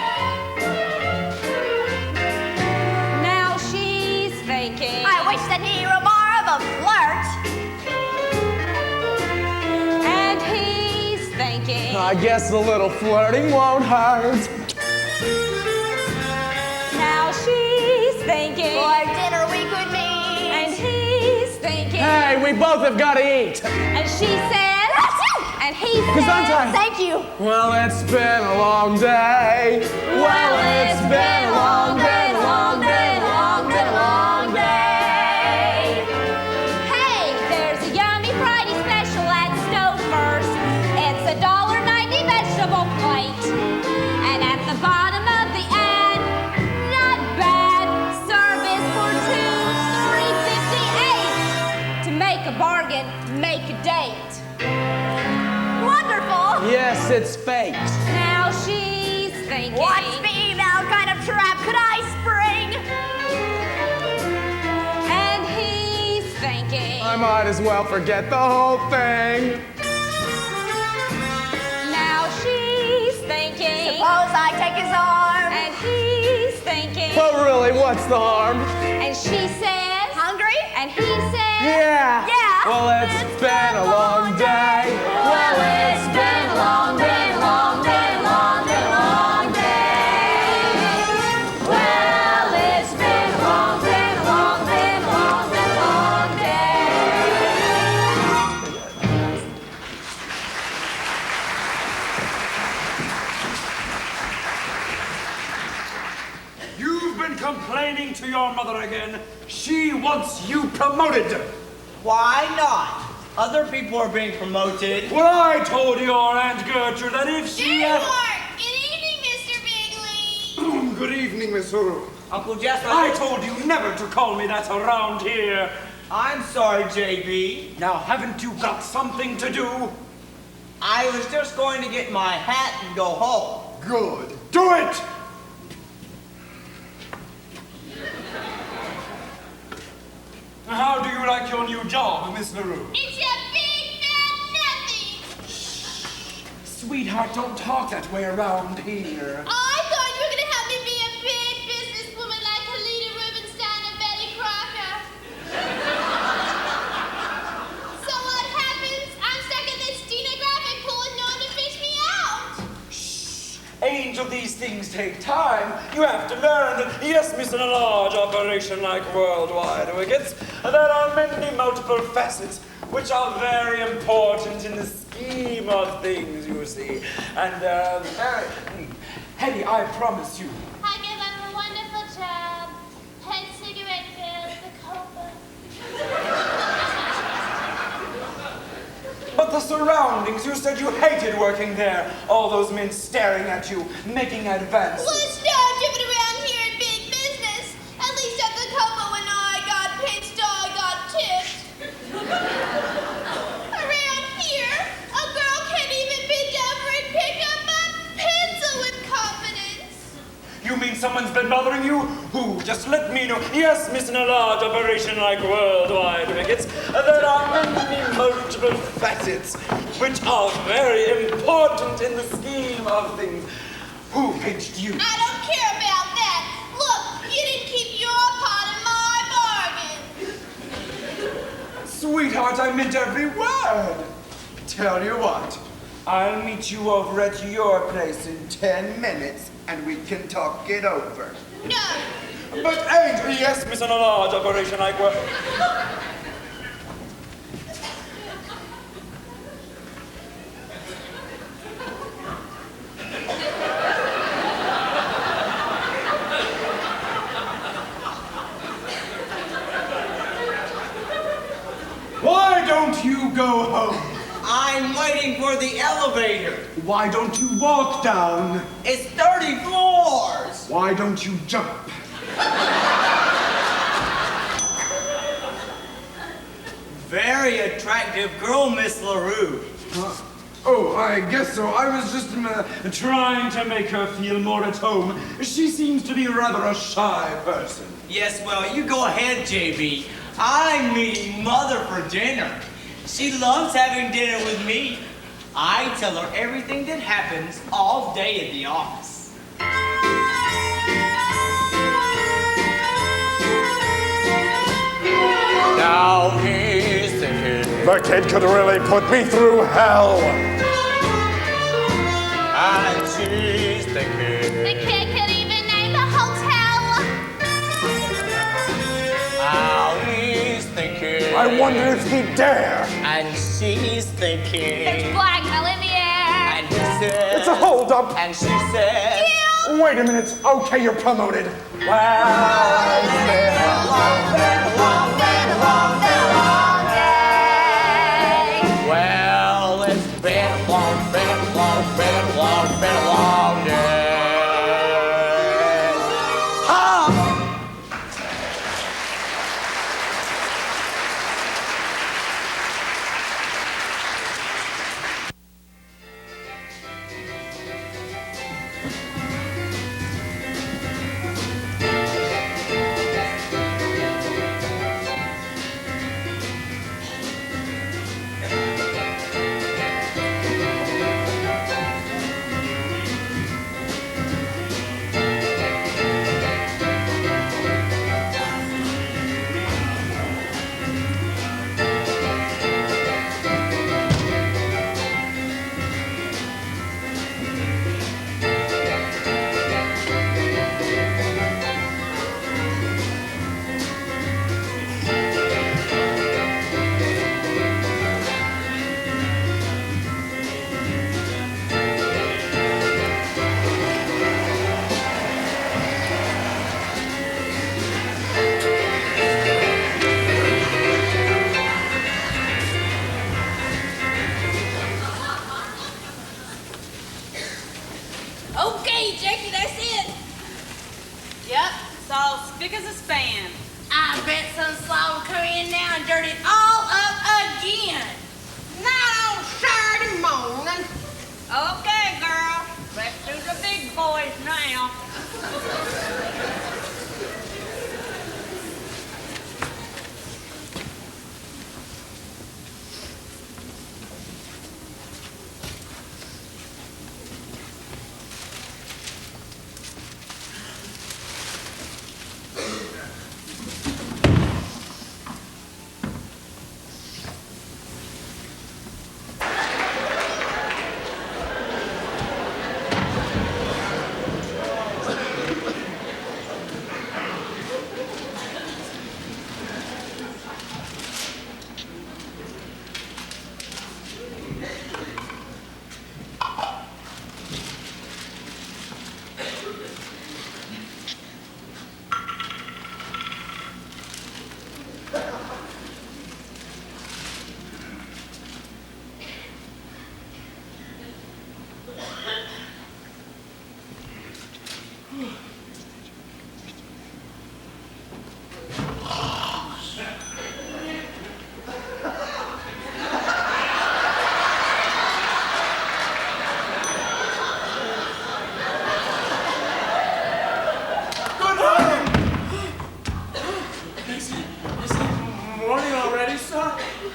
I guess a little flirting won't hurt. Now she's thinking. For dinner we could meet. And he's thinking. Hey, we both have got to eat. And she said. And he said. Gesundheit. Thank you. Well, it's been a long day. Well, it's been a long day, long day, long day, long day. Hey, there's a yummy Friday special at Stouffer's. It's $1.90 vegetable plate. And at the bottom of the ad, not bad, service for $2, $3.58. To make a bargain, make a date. Wonderful. Yes, it's fate. Now she's thinking. What female kind of trap could I spring? And he's thinking. I might as well forget the whole thing. Now she's thinking. Suppose I take his arm. And he's thinking. But really, what's the harm? And she says. Hungry? And he says. Yeah. Yeah. Well, it's been a long day. Well, it's been a long day, long day, long day, long day. Well, it's been a long day, long day, long day, long day. You've been complaining to your mother again. She wants you promoted. Why not? Other people are being promoted. Well, I told your Aunt Gertrude that if she had... Good evening, Mr. Bigley. Good evening, Miss Huru. Uncle Jasper. I told you never to call me that around here. I'm sorry, JB. Now, haven't you got something to do? I was just going to get my hat and go home. Good. Do it! How do you like your new job, Miss LaRue? It's a big fat nothing. Sweetheart, don't talk that way around here. I thought you were going to help me be a big businesswoman like Helena Rubinstein and Betty Crocker. So what happens? I'm stuck in this stenographic pool and no one to fish me out. Angel, these things take time. You have to learn that, yes, Miss, in a large operation like Worldwide Wickets, there are many multiple facets which are very important in the scheme of things, you see. And, Hetty, I promise you. I give up a wonderful job. Head cigarette bill, the copa. But the surroundings, you said you hated working there. All those men staring at you, making advances. Well, it's no different around here in big business. At least at the copa when I got pinched, I got tipped. Around here, a girl can't even bend over and pick up a pencil with confidence. You mean someone's been bothering you? Who? Just let me know. Yes, Miss, in a large operation like Worldwide Wickets, there are many multiple facets which are very important in the scheme of things. Who pinched you? I don't care about that. Look, you didn't keep your part in my bargain. Sweetheart, I meant every word. Tell you what, I'll meet you over at your place in 10 minutes and we can talk it over. No. But Angel, yes, Miss, in a large operation like what? Why don't you go home? I'm waiting for the elevator. Why don't you walk down? It's 30 floors. Why don't you jump? Very attractive girl, Miss LaRue. Oh, I guess so. I was just trying to make her feel more at home. She seems to be rather a shy person. Yes, well, you go ahead, JB. I'm meeting Mother for dinner. She loves having dinner with me. I tell her everything that happens all day at the office. Now he's thinking. The kid could really put me through hell. And she's the kid. The kid could even name a hotel. Ali's thinking. I wonder if he'd dare. And she's thinking. There's blackmail in the air. And he says. It's a holdup. And she says. Wait a minute. Okay, you're promoted. Well, it's been a long day. Well, it's been a long day. Okay, Jackie, that's it. Yep, it's all spick as a span. I bet some slaw will come in now and dirt it all up again. Not on Saturday morning. Okay, girl, let's do the big boys now.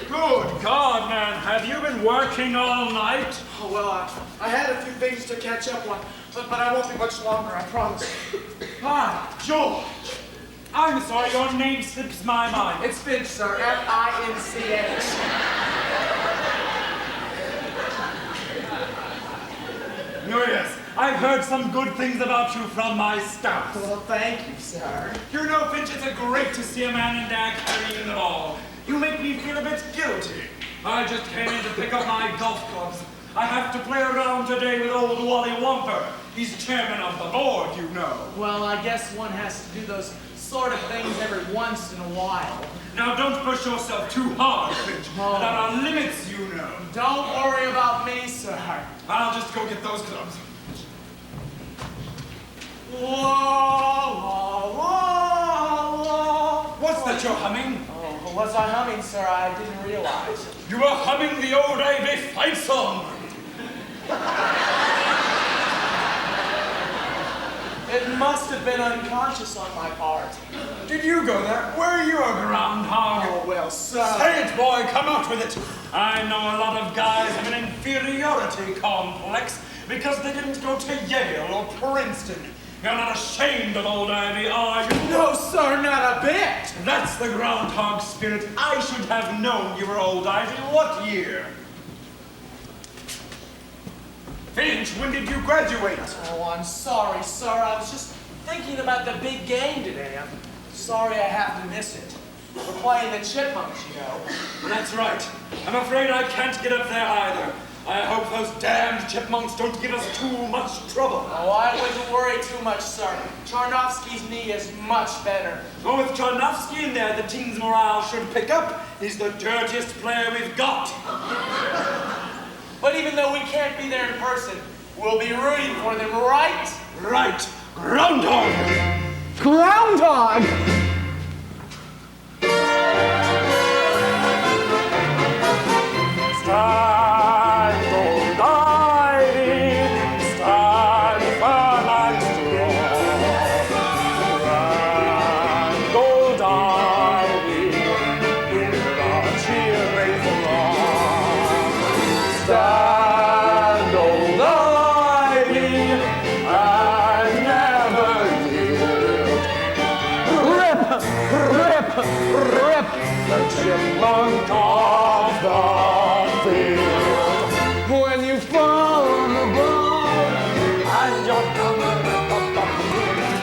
Good God, man, have you been working all night? Oh, well, I had a few things to catch up on, but I won't be much longer, I promise. Ah, George. I'm sorry, your name slips my mind. It's Finch, sir. F-I-N-C-H. Oh, yes. I've heard some good things about you from my staff. Well, thank you, sir. You know, Finch, it's great to see a man in there carrying the ball. You make me feel a bit guilty. I just came in to pick up my golf clubs. I have to play around today with old Wally Wumper. He's chairman of the board, you know. Well, I guess one has to do those sort of things every once in a while. Now, don't push yourself too hard, Finch. Oh. There are limits, you know. Don't worry about me, sir. I'll just go get those clubs. What's that you're humming? Oh, was I humming, sir? I didn't realize. You were humming the old Ivy fight song. It must have been unconscious on my part. Did you go there? Were you a groundhog? Oh, well, sir. Say it, boy. Come out with it. I know a lot of guys have an inferiority complex because they didn't go to Yale or Princeton. You're not ashamed of old Ivy, are you? No, sir, not a bit. That's the groundhog spirit. I should have known you were old Ivy. What year? Finch, when did you graduate? Oh, I'm sorry, sir. I was just thinking about the big game today. I'm sorry I have to miss it. We're playing the Chipmunks, you know. That's right. I'm afraid I can't get up there either. I hope those damned chipmunks don't give us too much trouble. Oh, I wouldn't worry too much, sir. Charnovsky's knee is much better. Oh, with Charnovsky in there, the team's morale should pick up. He's the dirtiest player we've got. But even though we can't be there in person, we'll be rooting for them, right? Right. Groundhog! Groundhog! Stand, old Ivy, stand firm and strong. Grand old Ivy, in the cheering throng. Stand, old Ivy, and never yield. Rip! Rip! The chipmunk of the field. When you fall on the ball And you're coming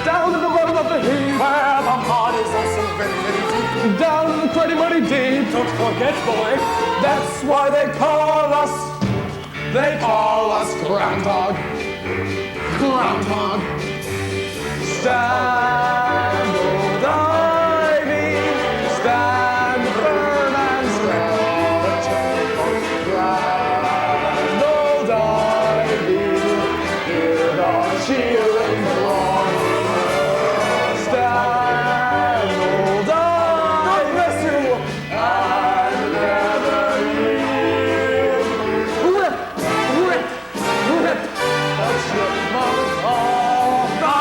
down to the bottom of the heap, where the mud is also very, very deep. down in the cruddy muddy deep. Don't forget, boy, That's why they call us Groundhog. Groundhog. Stand, old Ivy, stand firm and strong. Grand old Ivy, hear the cheering throng. Stand, old Ivy, bless you, and never yield. Rip, rip, rip, the chipmunk off the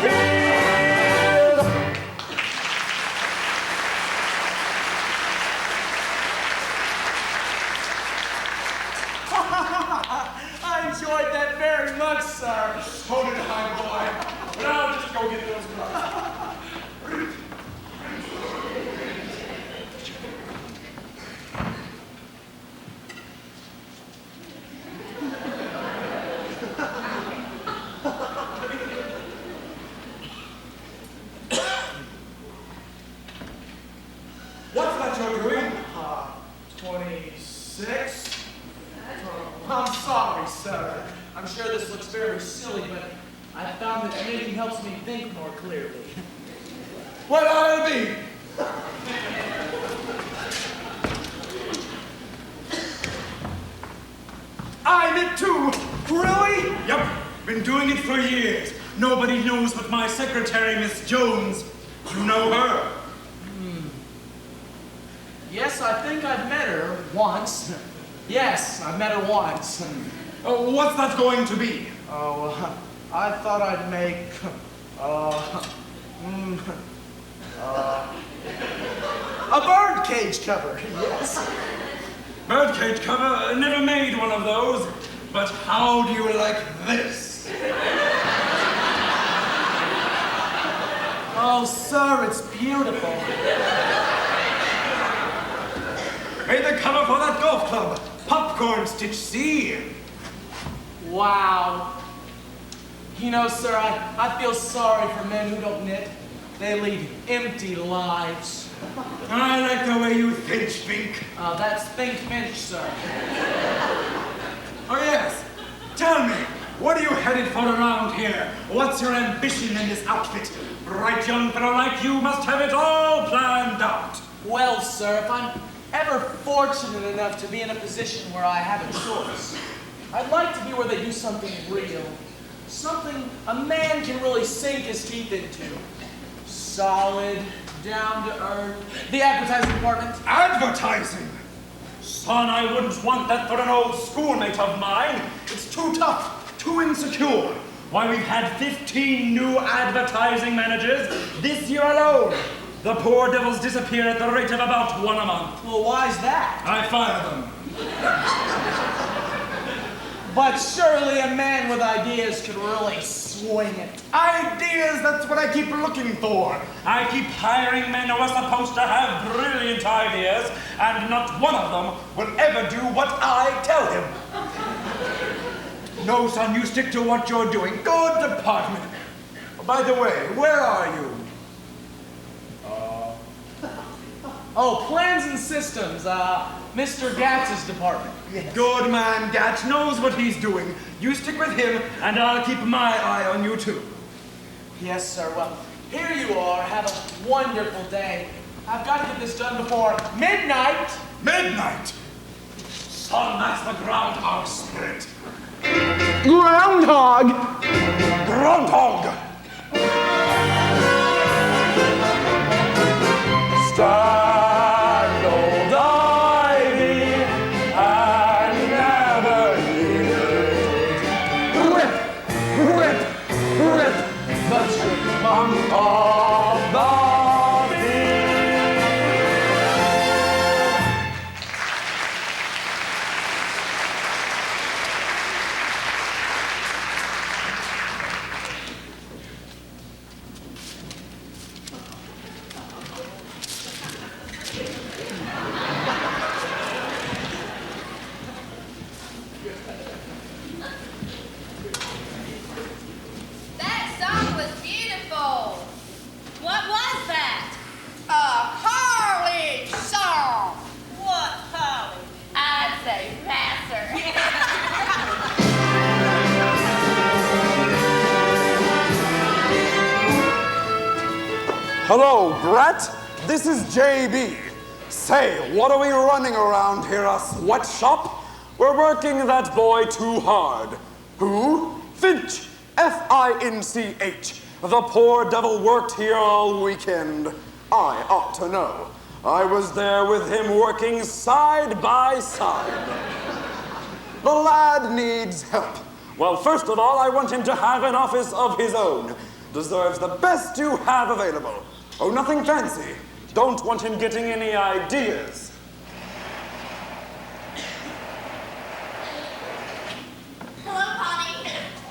field. I enjoyed that very much, sir. So did I, boy. But I'll just go get those gloves. What's that you're doing? 26? I'm sorry, sir. I'm sure this looks very silly, but I found that knitting helps me think more clearly. Well, I'll be. I knit too. Really? Yep. Been doing it for years. Nobody knows but my secretary, Miss Jones. You know her? Yes, I think I've met her once. Yes, I've met her once. What's that going to be? Oh, I thought I'd make, a birdcage cover, yes. Birdcage cover, never made one of those. But how do you like this? Oh, sir, it's beautiful. Made the cover for that golf club. Popcorn Stitch C. Wow. You know, sir, I feel sorry for men who don't knit. They lead empty lives. I like the way you think, Fink. That's Finch, sir. Oh, yes. Tell me, what are you headed for around here? What's your ambition in this outfit? Bright young fellow like you must have it all planned out. Well, sir, if I'm ever fortunate enough to be in a position where I have a choice, I'd like to be where they do something real. Something a man can really sink his teeth into. Solid, down to earth. The advertising department. Advertising? Son, I wouldn't want that for an old schoolmate of mine. It's too tough, too insecure. Why, we've had 15 new advertising managers this year alone. The poor devils disappear at the rate of about one a month. Well, why's that? I fire them. But surely a man with ideas could really swing it. Ideas, that's what I keep looking for. I keep hiring men who are supposed to have brilliant ideas, and not one of them will ever do what I tell him. No, son, you stick to what you're doing. Good department. By the way, where are you? Oh, plans and systems, Mr. Gatz's department. Good man, Gatch knows what he's doing. You stick with him, and I'll keep my eye on you, too. Yes, sir. Well, here you are. Have a wonderful day. I've got to get this done before midnight. Midnight? Son, that's the groundhog spirit. Groundhog! Groundhog! Stand old ivy and never yield. Rip, rip, rip the chipmunk off the field. That song was beautiful. What was that? A college song. What college? I'd say Vassar. Hello, Brett. This is JB. Say, what are we running around here, a sweatshop? We're working that boy too hard. Who? Finch. F-I-N-C-H. The poor devil worked here all weekend. I ought to know. I was there with him working side by side. The lad needs help. Well, first of all, I want him to have an office of his own. Deserves the best you have available. Oh, nothing fancy. Don't want him getting any ideas. Hello, Bonnie.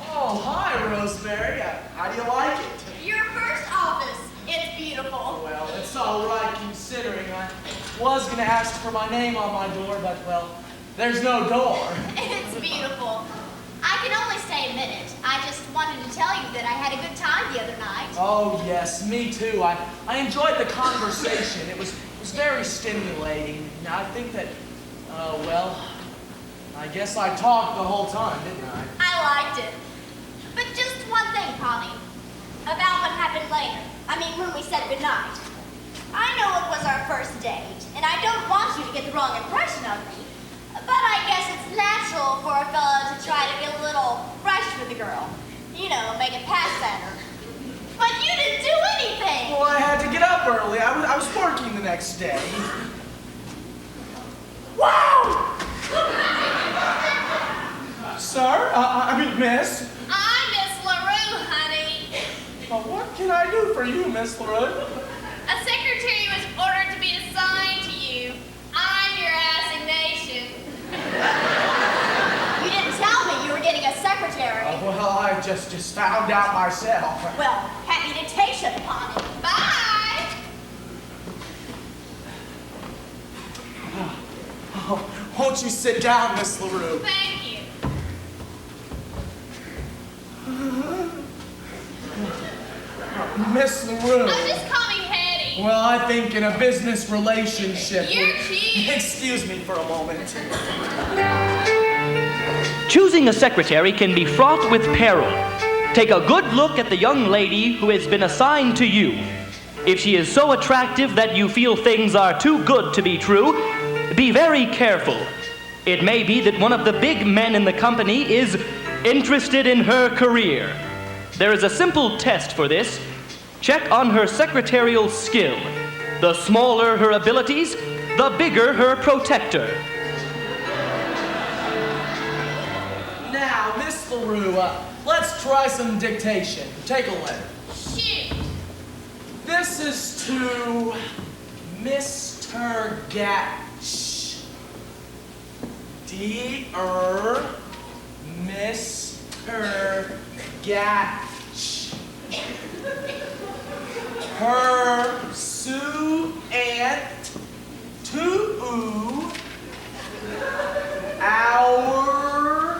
Oh, hi, Rosemary. How do you like it? Your first office. It's beautiful. Well, it's all right considering. I was going to ask for my name on my door, but, well, there's no door. It's beautiful. I can only stay a minute. I just wanted to tell you that I had a good time the other night. Oh, yes, me too. I enjoyed the conversation. It was very stimulating. I think that, well, I guess I talked the whole time, didn't I? I liked it. But just one thing, Polly, about what happened later. I mean, when we said goodnight. I know it was our first date, and I don't want you to get the wrong impression of me. But I guess it's natural for a fella to try to get a little fresh with a girl. You know, make a pass at her. But you didn't do anything. Well, I had to get up early. I was working the next day. Wow! Sir? I mean, miss? I'm Miss LaRue, honey. Well, what can I do for you, Miss LaRue? A secretary was ordered to be assigned to you. I'm your assignation. You didn't tell me you were getting a secretary. Well, I just found out myself. Well, happy to take you, Bonnie. Bye. Oh, won't you sit down, Miss LaRue? Thank you. Miss LaRue. Oh, just call me Hetty. Well, I think in a business relationship... You're cute. Excuse me for a moment. Choosing a secretary can be fraught with peril. Take a good look at the young lady who has been assigned to you. If she is so attractive that you feel things are too good to be true, be very careful. It may be that one of the big men in the company is interested in her career. There is a simple test for this. Check on her secretarial skill. The smaller her abilities, the bigger her protector. Now, Miss LaRue, let's try some dictation. Take a letter. Shoot. This is to Mr. Gatch. Dear Mr. Gatch. Pursuant to our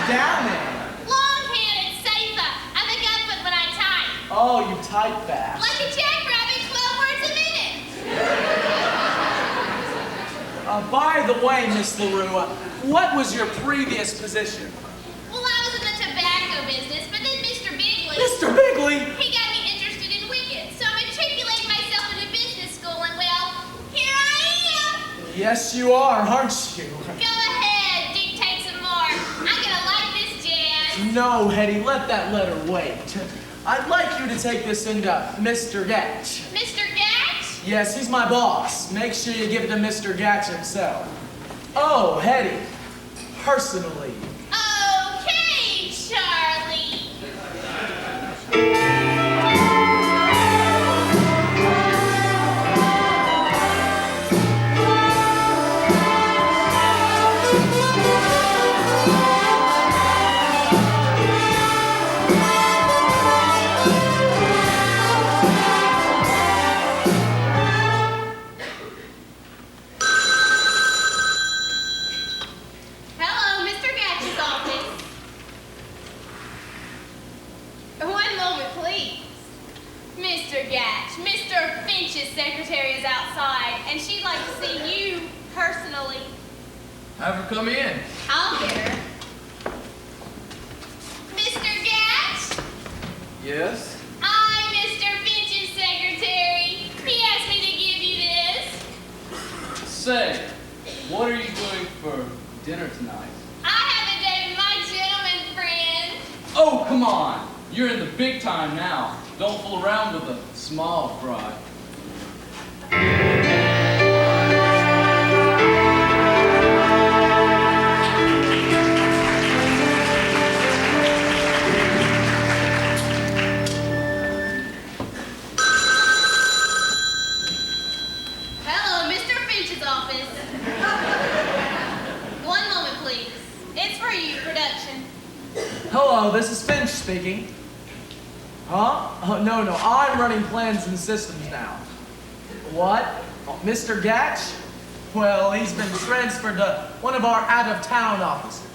down in? Long-handed, safer. I'm a good foot when I type. Oh, you type fast. Like a jackrabbit, 12 words a minute. By the way, Miss LaRue, what was your previous position? Well, I was in the tobacco business, but then Mr. Bigley... Mr. Bigley? He got me interested in wickets, so I matriculated myself into business school, and well, here I am. Yes, you are, aren't you? Go ahead, dictate some more. I'm gonna like this jazz. No, Hetty, let that letter wait. I'd like you to take this into Mr. Gatch. Mr. Gatch? Yes, he's my boss. Make sure you give it to Mr. Gatch himself. Oh, Hetty, personally. Okay, Charlie. Hello, Mr. Gatch's office. One moment, please. Mr. Gatch, Mr. Finch's secretary is outside, and she'd like to see you personally. Have her come in. I'll get her. Mr. Gatch, Yes? I'm Mr. Finch's secretary. He asked me to give you this. Say, what are you doing for dinner tonight? I have a date with my gentleman friend. Oh, come on. You're in the big time now. Don't fool around with the small fry. Hello, Mr. Finch's office. One moment, please. It's for you, production. Hello, this is Finch speaking. Huh? Oh, no, I'm running plans and systems now. What? Oh, Mr. Gatch? Well, he's been transferred to one of our out-of-town offices.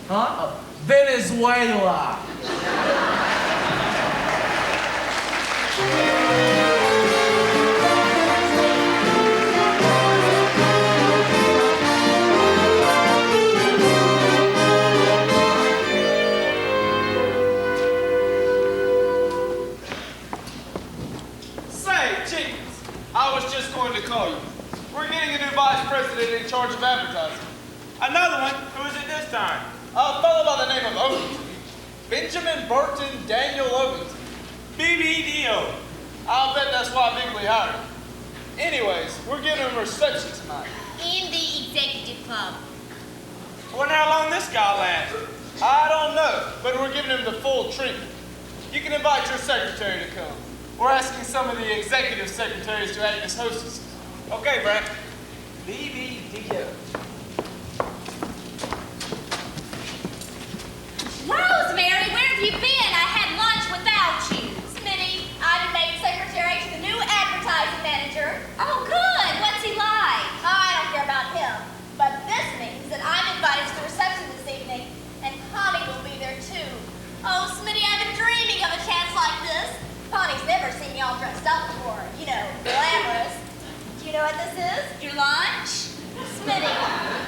Huh? Venezuela. Say, Chief, I was just going to call you. We're getting a new vice president in charge of advertising. Another one? Who is it this time? A fellow by the name of Overton. Benjamin Burton Daniel Overton. BBDO. I'll bet that's why Bigley hired him. Anyways, we're giving him a reception tonight. In the executive club. Wonder how long this guy lasts. I don't know, but we're giving him the full treatment. You can invite your secretary to come. We're asking some of the executive secretaries to act as hostesses. Okay, Brett. BBDO. Rosemary, where have you been? I had lunch without you. Smitty, I've been made secretary to the new advertising manager. Oh, good. What's he like? Oh, I don't care about him. But this means that I'm invited to the reception this evening, and Connie will be there too. Oh, Smitty, I've been dreaming of a chance like this. Connie's never seen me all dressed up before. You know, glamorous. Do you know what this is? Your lunch? Smitty,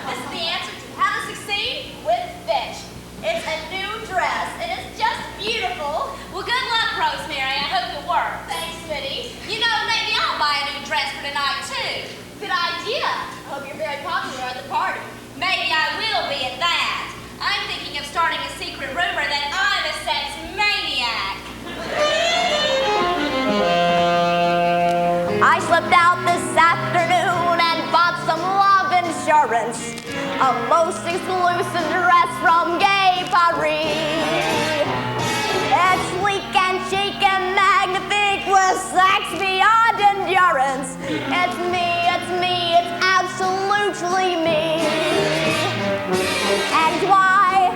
this is the answer to how to succeed with Finch. It's a new dress, and it's just beautiful. Well, good luck, Rosemary. I hope it works. Thanks, Smitty. You know, maybe I'll buy a new dress for tonight, too. Good idea. I hope you're very popular at the party. Maybe I will be at that. I'm thinking of starting a secret rumor that I'm a sex maniac. I slipped out this afternoon and bought some love insurance. A most exclusive dress from Gay Paris. It's sleek and chic and magnifique with sex beyond endurance. It's me, it's absolutely me. And why?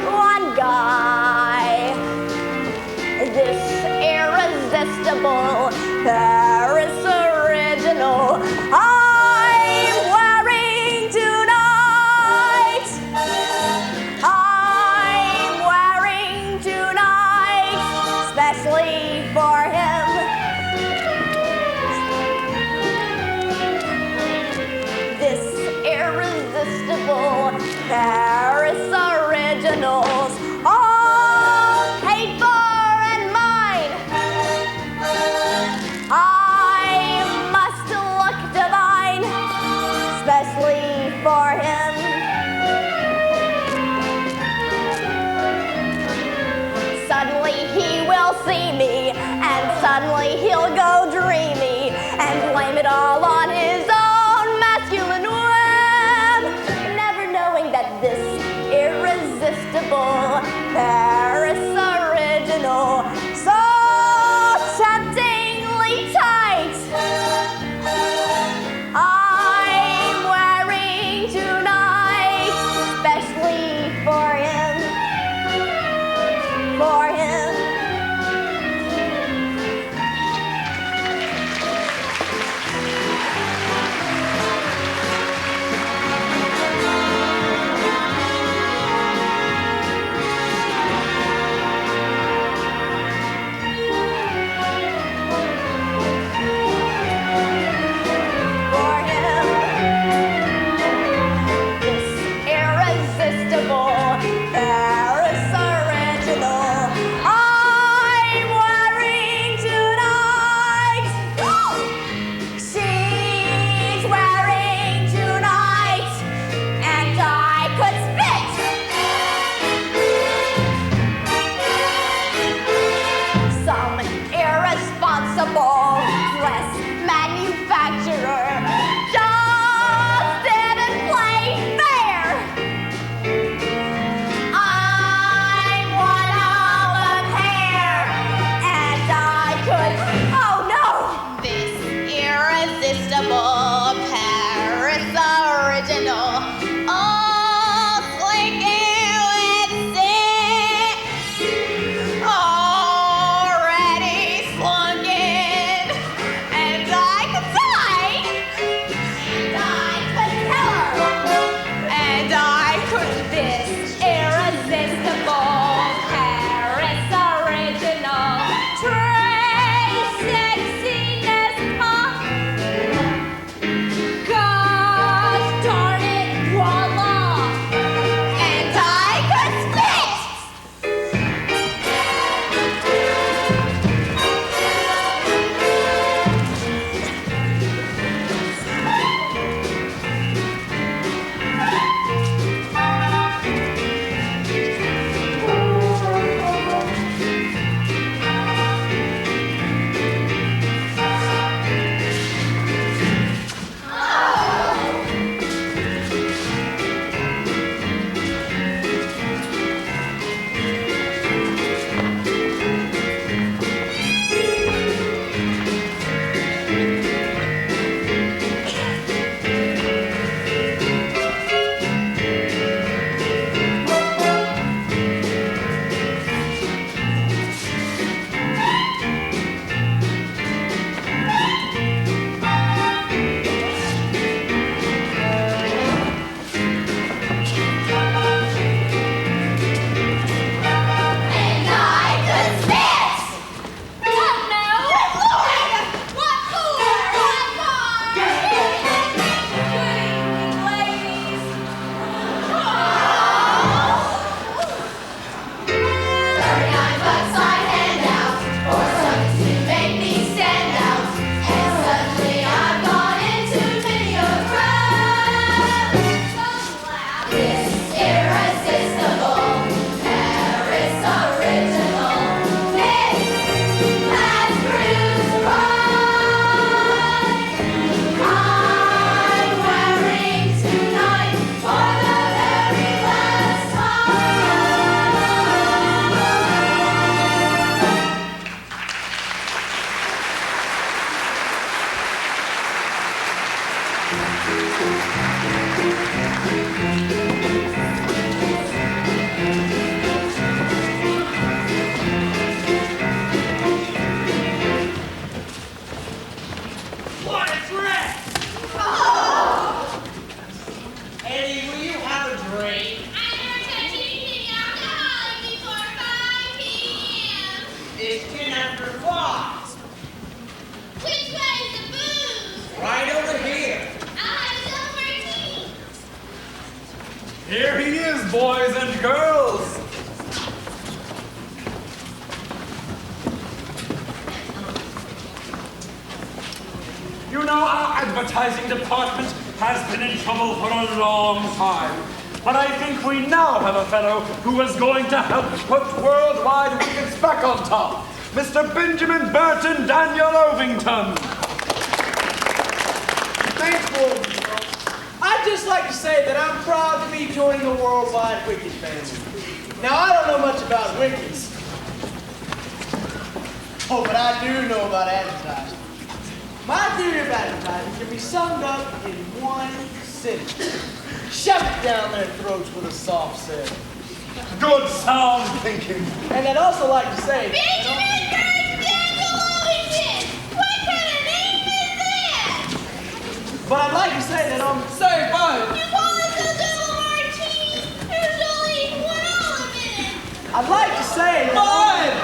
One guy. This irresistible, Paris original. I'm wearing tonight. suddenly he will see me, and suddenly he'll go dreamy, and blame it all on his own masculine whim, never knowing that this irresistible Paris original, so temptingly tight, I'm wearing tonight, especially for him, for him. Dress manufacturer just didn't play fair. I'm one of a pair, and I could, oh no, this irresistible Paris original, all slinking with sin, already slunking, and I could die, and I could tell her, and I could this irresistible Paris original, trace sexiness, gosh darn it, voila, and I could spit. And I could spit. What now? Lord, what for? What for? Ladies. 39 bucks I hand out for something to make me stand out, and suddenly I've gone into video crowd. This irresistible Paris original, this has bruised pride. I'm wearing tonight for the very last What a dress! Eddie, will you have a drink? I never touch anything alcoholic before 5 p.m. It's 10 after 5. Which way's the booze? Right over here. I'll have silver tea. Here he is, boys and girls. You know, our advertising department has been in trouble for a long time. but I think we now have a fellow who is going to help put worldwide wickets back on top. Mr. Benjamin Burton Daniel Ovington. Thanks, boys. I'd just like to say that I'm proud to be joining the worldwide wicket family. Now, I don't know much about wickets. Oh, but I do know about advertising. My theory of advertising can be summed up in one sentence. Shove it down their throats with a soft sell. Good sound thinking. And I'd also like to say... Benjamin Daniel Ovington! What kind of name is that? But I'd like to say that Say, Bud! You call us a double martini? There's only one olive in it. I'd like to say that... Bud!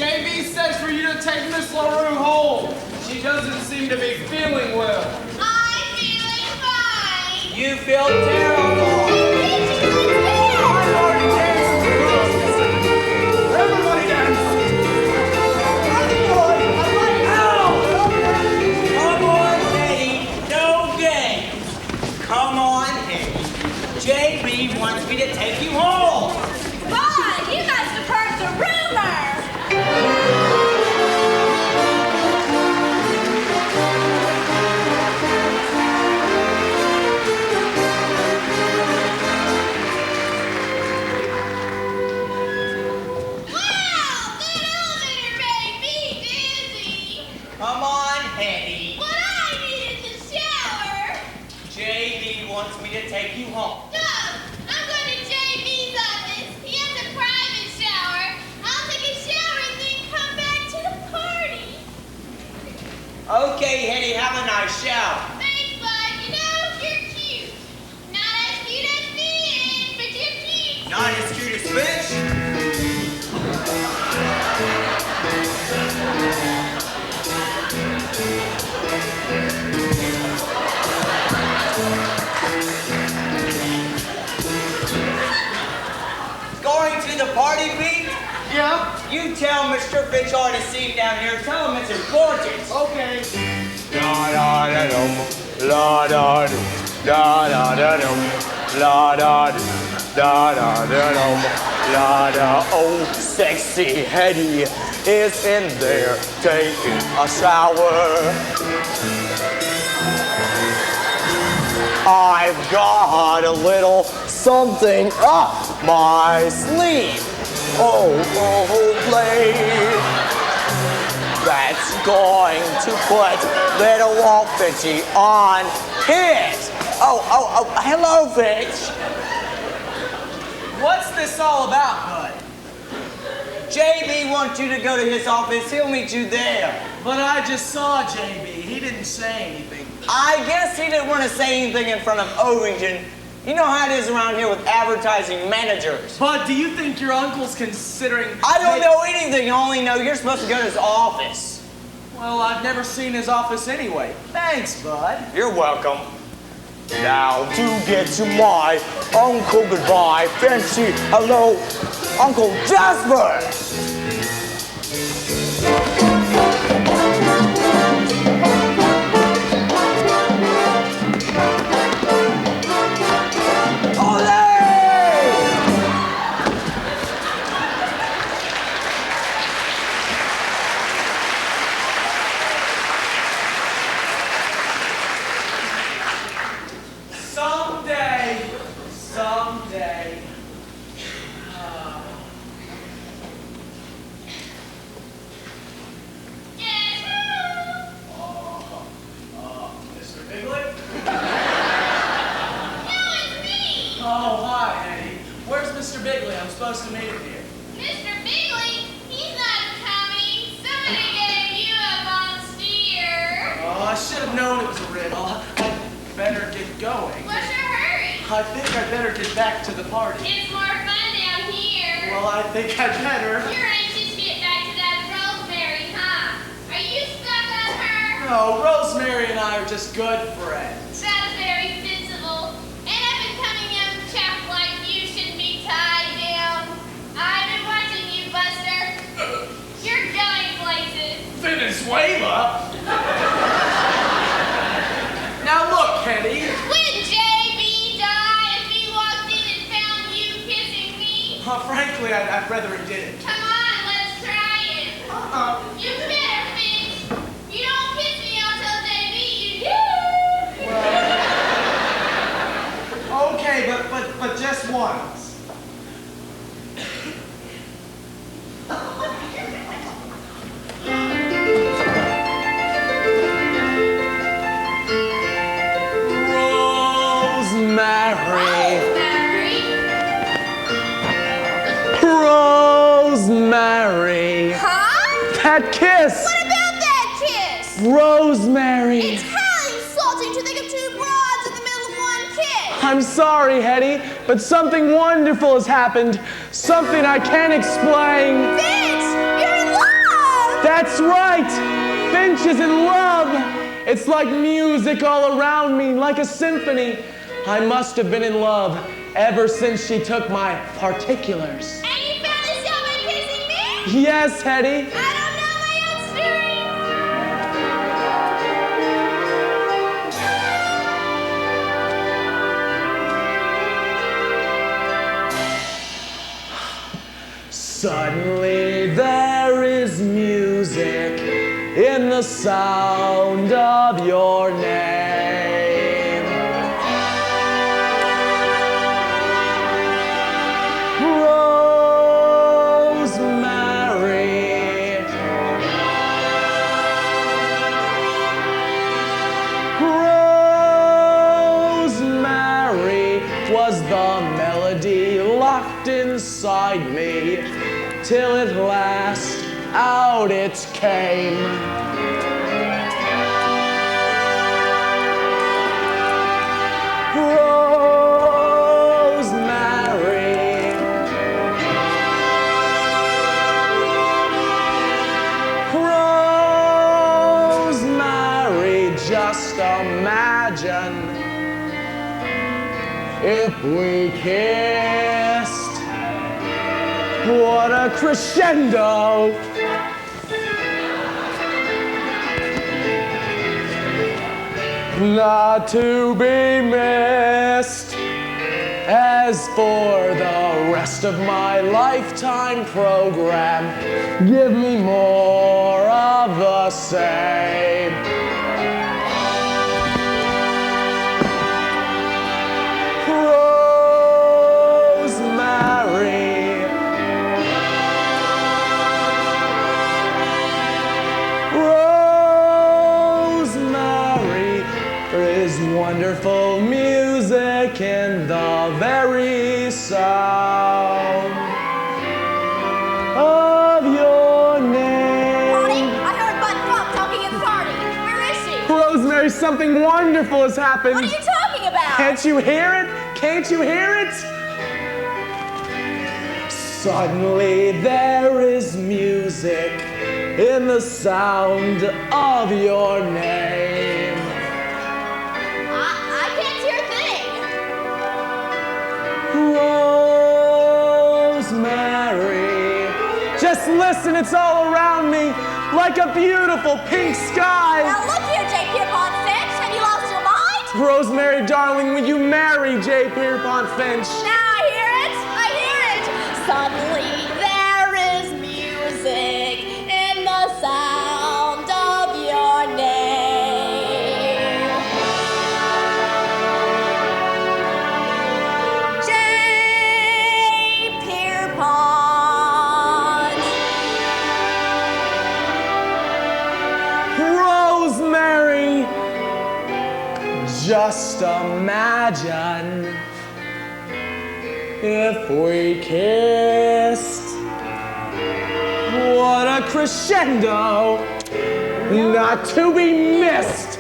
JB says for you to take Miss LaRue home. She doesn't seem to be feeling well. I'm feeling fine. You feel terrible. I'm already dancing with girls. Everybody dance. Come on, Eddie. No games. Come on, Eddie. JB wants me to take you home. Bud, you must have heard the rumor. Come on, Eddie. What I need is a shower. JB wants me to take you home. No, I'm going to JB's office. He has a private shower. I'll take a shower and then come back to the party. Okay, Eddie, have a nice shower. Thanks, bud. You know, you're cute. Not as cute as fish, but you're cute. Not as cute as fish. Going to the party, Pete? Yeah? You tell Mr. Fitchard to see him down here. Tell him it's important. Okay. La da da dum, la da dum, da da da dum, la da dum, da da da dum, la da. Oh, sexy Hetty is in there taking a shower. I've got a little something up my sleeve. Oh, lady. That's going to put little Wolf Fitchy on his. Oh, hello, Fitch. What's this all about, Bud? JB wants you to go to his office. He'll meet you there. But I just saw JB. He didn't say anything. I guess he didn't want to say anything in front of Ovington. You know how it is around here with advertising managers. Bud, do you think your uncle's considering... I don't know anything. I only know you're supposed to go to his office. Well, I've never seen his office anyway. Thanks, Bud. You're welcome. Now to get to my uncle goodbye. Fancy hello, Uncle Jasper. Someday. Mr. Bigley? No, it's me. Oh, hi, Eddie. Where's Mr. Bigley? I'm supposed to meet him here. Mr. Bigley, he's not coming. Somebody gave you a bomb steer. Oh, I should have known it was a riddle. I'd better get going. What's your hurry? I think I'd better get back to the party. It's more fun down here. Well, I think I'd better. You're anxious to get back to that Rosemary, huh? Are you stuck on her? No, Rosemary and I are just good friends. That's very sensible. An up-and-coming young chap like you shouldn't be tied down. I've been watching you, Buster. You're going places. Venezuela? Now look, Kenny. When JB died, if he walked in and frankly, I'd rather he didn't. Come on, let's try it. You better, Finch. You don't kiss me, I'll tell JB you do. Okay, but just once. Rosemary. Huh? That kiss. What about that kiss? Rosemary. It's highly insulting to think of two broads in the middle of one kiss. I'm sorry, Hetty, but something wonderful has happened. Something I can't explain. Finch, you're in love! That's right. Finch is in love. It's like music all around me, like a symphony. I must have been in love ever since she took my particulars. And you found this out by kissing me? Yes, Hetty. I don't know my own story. Suddenly there is music in the sound of your name. Rosemary. Rosemary was the melody locked inside me, till at last out it came. Rosemary. Rosemary, just imagine if we kissed. What a crescendo! Not to be missed. As for the rest of my lifetime program, give me more of the same. Rosemary. Rosemary, there is wonderful music in the very sound of your name. Ronnie, I heard Bud Crump talking at the party. Where is she? Rosemary, something wonderful has happened. What are you talking about? Can't you hear it? Can't you hear it? Suddenly there is music in the sound of your name. I can't hear a thing. Rosemary, just listen, it's all around me, like a beautiful pink sky. Now look here, J. Pierpont Finch. Have you lost your mind? Rosemary, darling, will you marry J. Pierpont Finch? Now I hear it. I hear it. Suddenly there is music in the sound of your name. J. Pierpont. Rosemary, just imagine if we kissed. What a crescendo, not to be missed.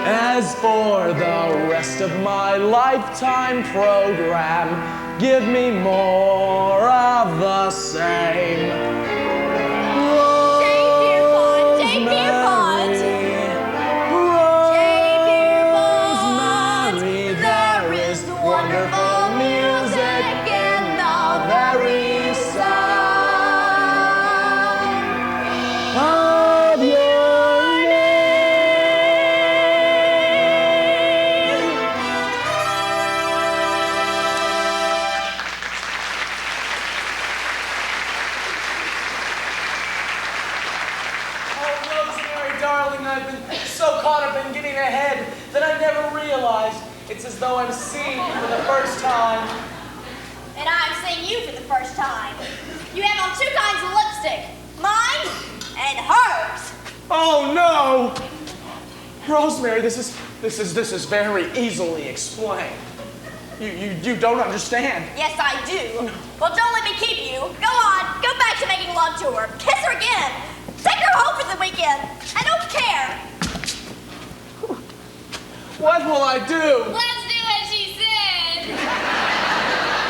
As for the rest of my lifetime program, give me more of the same. Rosemary, there is wonderful music in the very sound of your name. darling, I've been so caught up in getting ahead that I never realized it's as though I'm seeing you for the first time. And I'm seeing you for the first time. You have on 2 kinds of lipstick, mine and hers. Oh no! Rosemary, this is very easily explained. You don't understand. Yes, I do. Well, don't let me keep you. Go on, go back to making love to her. Kiss her again. Take her home for the weekend. I don't care. What will I do? Let's do what she said.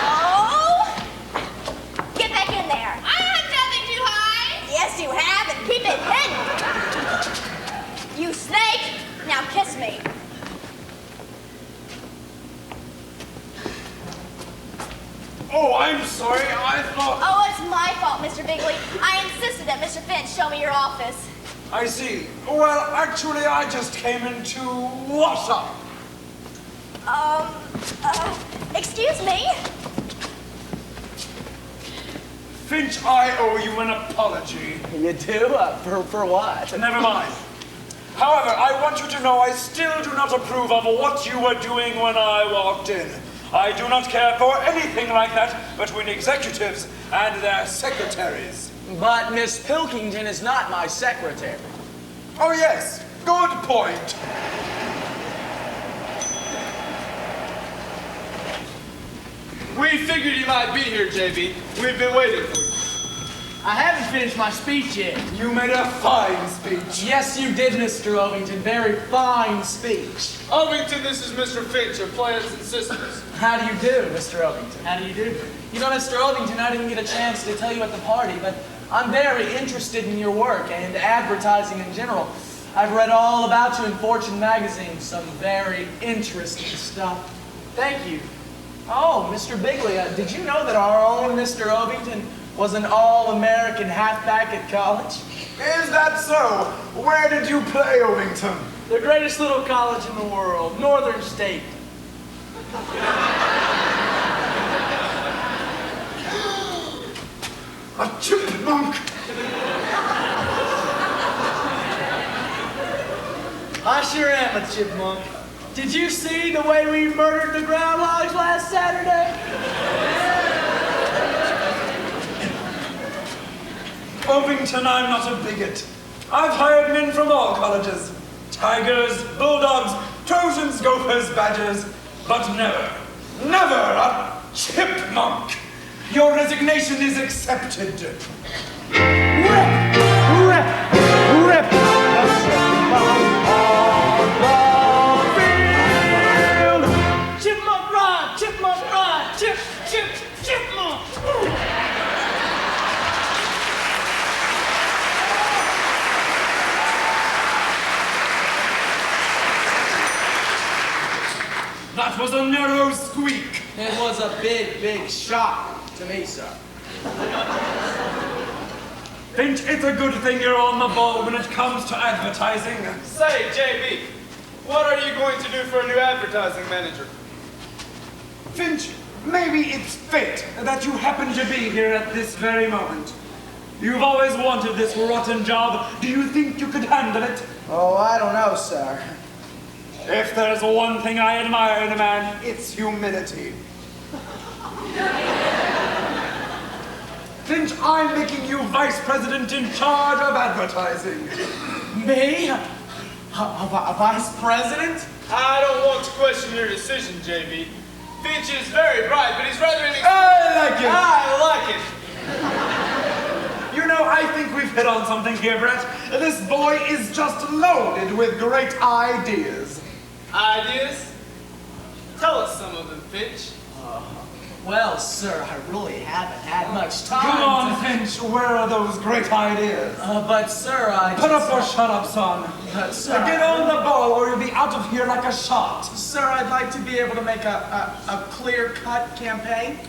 Oh, get back in there. I have nothing to hide. Yes, you have, and keep it hidden. You snake, now kiss me. Oh, I'm sorry. I thought... Oh, it's my fault, Mr. Bigley. I insisted that Mr. Finch show me your office. I see. Well, actually, I just came in to wash up. Excuse me? Finch, I owe you an apology. You do? For what? Never mind. However, I want you to know I still do not approve of what you were doing when I walked in. I do not care for anything like that between executives and their secretaries. But Miss Pilkington is not my secretary. Oh, yes. Good point. We figured you might be here, JB. We've been waiting for you. I haven't finished my speech yet. You made a fine speech. Yes, you did, Mr. Ovington. Very fine speech. Ovington, this is Mr. Finch of Plans and Systems. How do you do, Mr. Ovington? How do you do? You know, Mr. Ovington, I didn't get a chance to tell you at the party, but I'm very interested in your work and advertising in general. I've read all about you in Fortune magazine, some very interesting stuff. Thank you. Oh, Mr. Bigley, did you know that our own Mr. Ovington was an all-American halfback at college? Is that so? Where did you play, Ovington? The greatest little college in the world, Northern State. A chipmunk! I sure am a chipmunk. Did you see the way we murdered the groundhogs last Saturday? Ovington, I'm not a bigot. I've hired men from all colleges. Tigers, bulldogs, Trojans, gophers, badgers, but never, never a chipmunk. Your resignation is accepted. Rip! The chipmunk on the field! Chipmunk ride! Chipmunk ride! Chipmunk! That was a narrow squeak. It was a big shock to me, sir. Finch, it's a good thing you're on the ball when it comes to advertising. Say, JB, what are you going to do for a new advertising manager? Finch, maybe it's fate that you happen to be here at this very moment. You've always wanted this rotten job. Do you think you could handle it? Oh, I don't know, sir. If there's one thing I admire in a man, it's humility. Finch, I'm making you vice president in charge of advertising. Me? A vice president? I don't want to question your decision, JB. Finch is very bright, but he's rather I like it. I like it. You know, I think we've hit on something here, Brett. This boy is just loaded with great ideas. Ideas? Tell us some of them, Finch. Well, sir, I really haven't had much time. Come on, Finch, where are those great ideas? But, sir, I Put up or shut up, son. But, sir, Get on the ball or you'll be out of here like a shot. Sir, I'd like to be able to make a clear-cut campaign.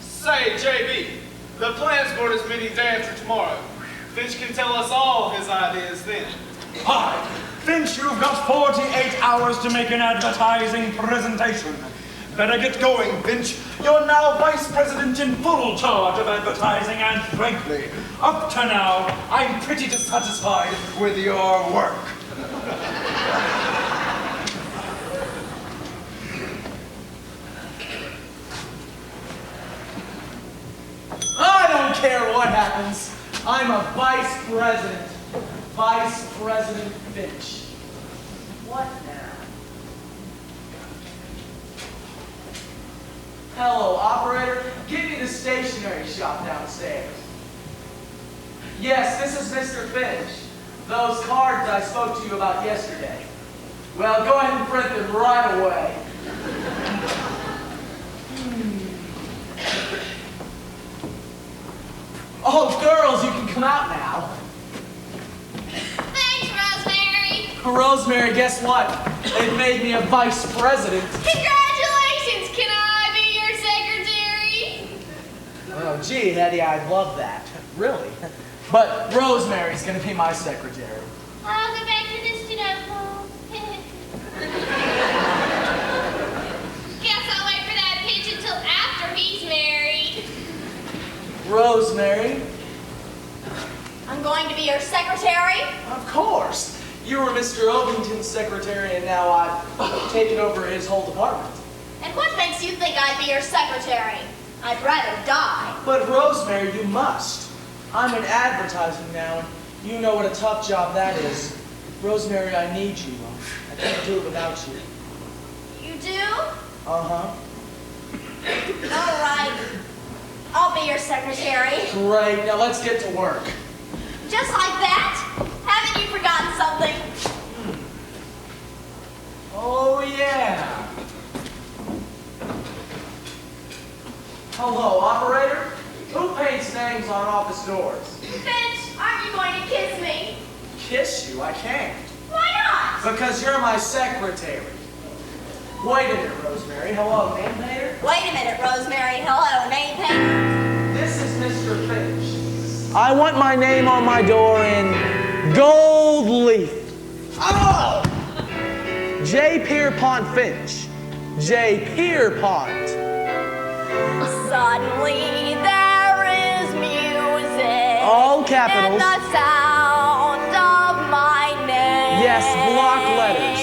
Say, JB, the plans board is meeting day after tomorrow. Finch can tell us all his ideas then. Hi. Finch, you've got 48 hours to make an advertising presentation. Better get going, Finch. You're now Vice President in full charge of advertising, and frankly, up to now, I'm pretty dissatisfied with your work. I don't care what happens. I'm a vice president. Vice President Finch. What now? Hello, operator. Give me the stationery shop downstairs. Yes, this is Mr. Finch. Those cards I spoke to you about yesterday. Well, go ahead and print them right away. Oh, girls, you can come out now. Thanks, Rosemary. Rosemary, guess what? They've made me a vice president. Congratulations! Can I be your secretary? Oh, gee, Hetty, I'd love that. Really. But Rosemary's gonna be my secretary. I'll go back to the Sudoku. Guess I'll wait for that pitch until after he's married. Rosemary? I'm going to be your secretary? Of course. You were Mr. Ovington's secretary, and now I've taken over his whole department. And what makes you think I'd be your secretary? I'd rather die. But Rosemary, you must. I'm in advertising now, and you know what a tough job that is. Rosemary, I need you. I can't do it without you. You do? Uh-huh. All right. I'll be your secretary. Great. Now let's get to work. Just like that? Haven't you forgotten something? Oh, yeah. Hello, operator. Who paints names on office doors? Finch, aren't you going to kiss me? Kiss you? I can't. Why not? Because you're my secretary. Wait a minute, Rosemary. Hello, name painter? Wait a minute, Rosemary. Hello, name painter. This is Mr. Finch. I want my name on my door in gold leaf. Oh! J. Pierpont Finch. J. Pierpont. Suddenly there is music. All capitals. In the sound of my name. Yes, block letters.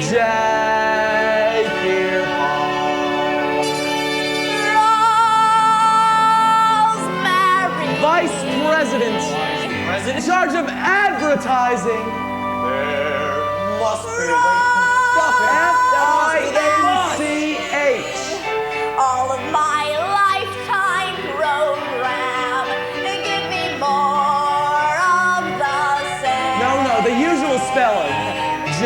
J. Pierpont. Rosemary. Vice President. In charge of advertising. There must be. F-I-N-C-H. All of my lifetime program. Give me more of the same. No, the usual spelling. J.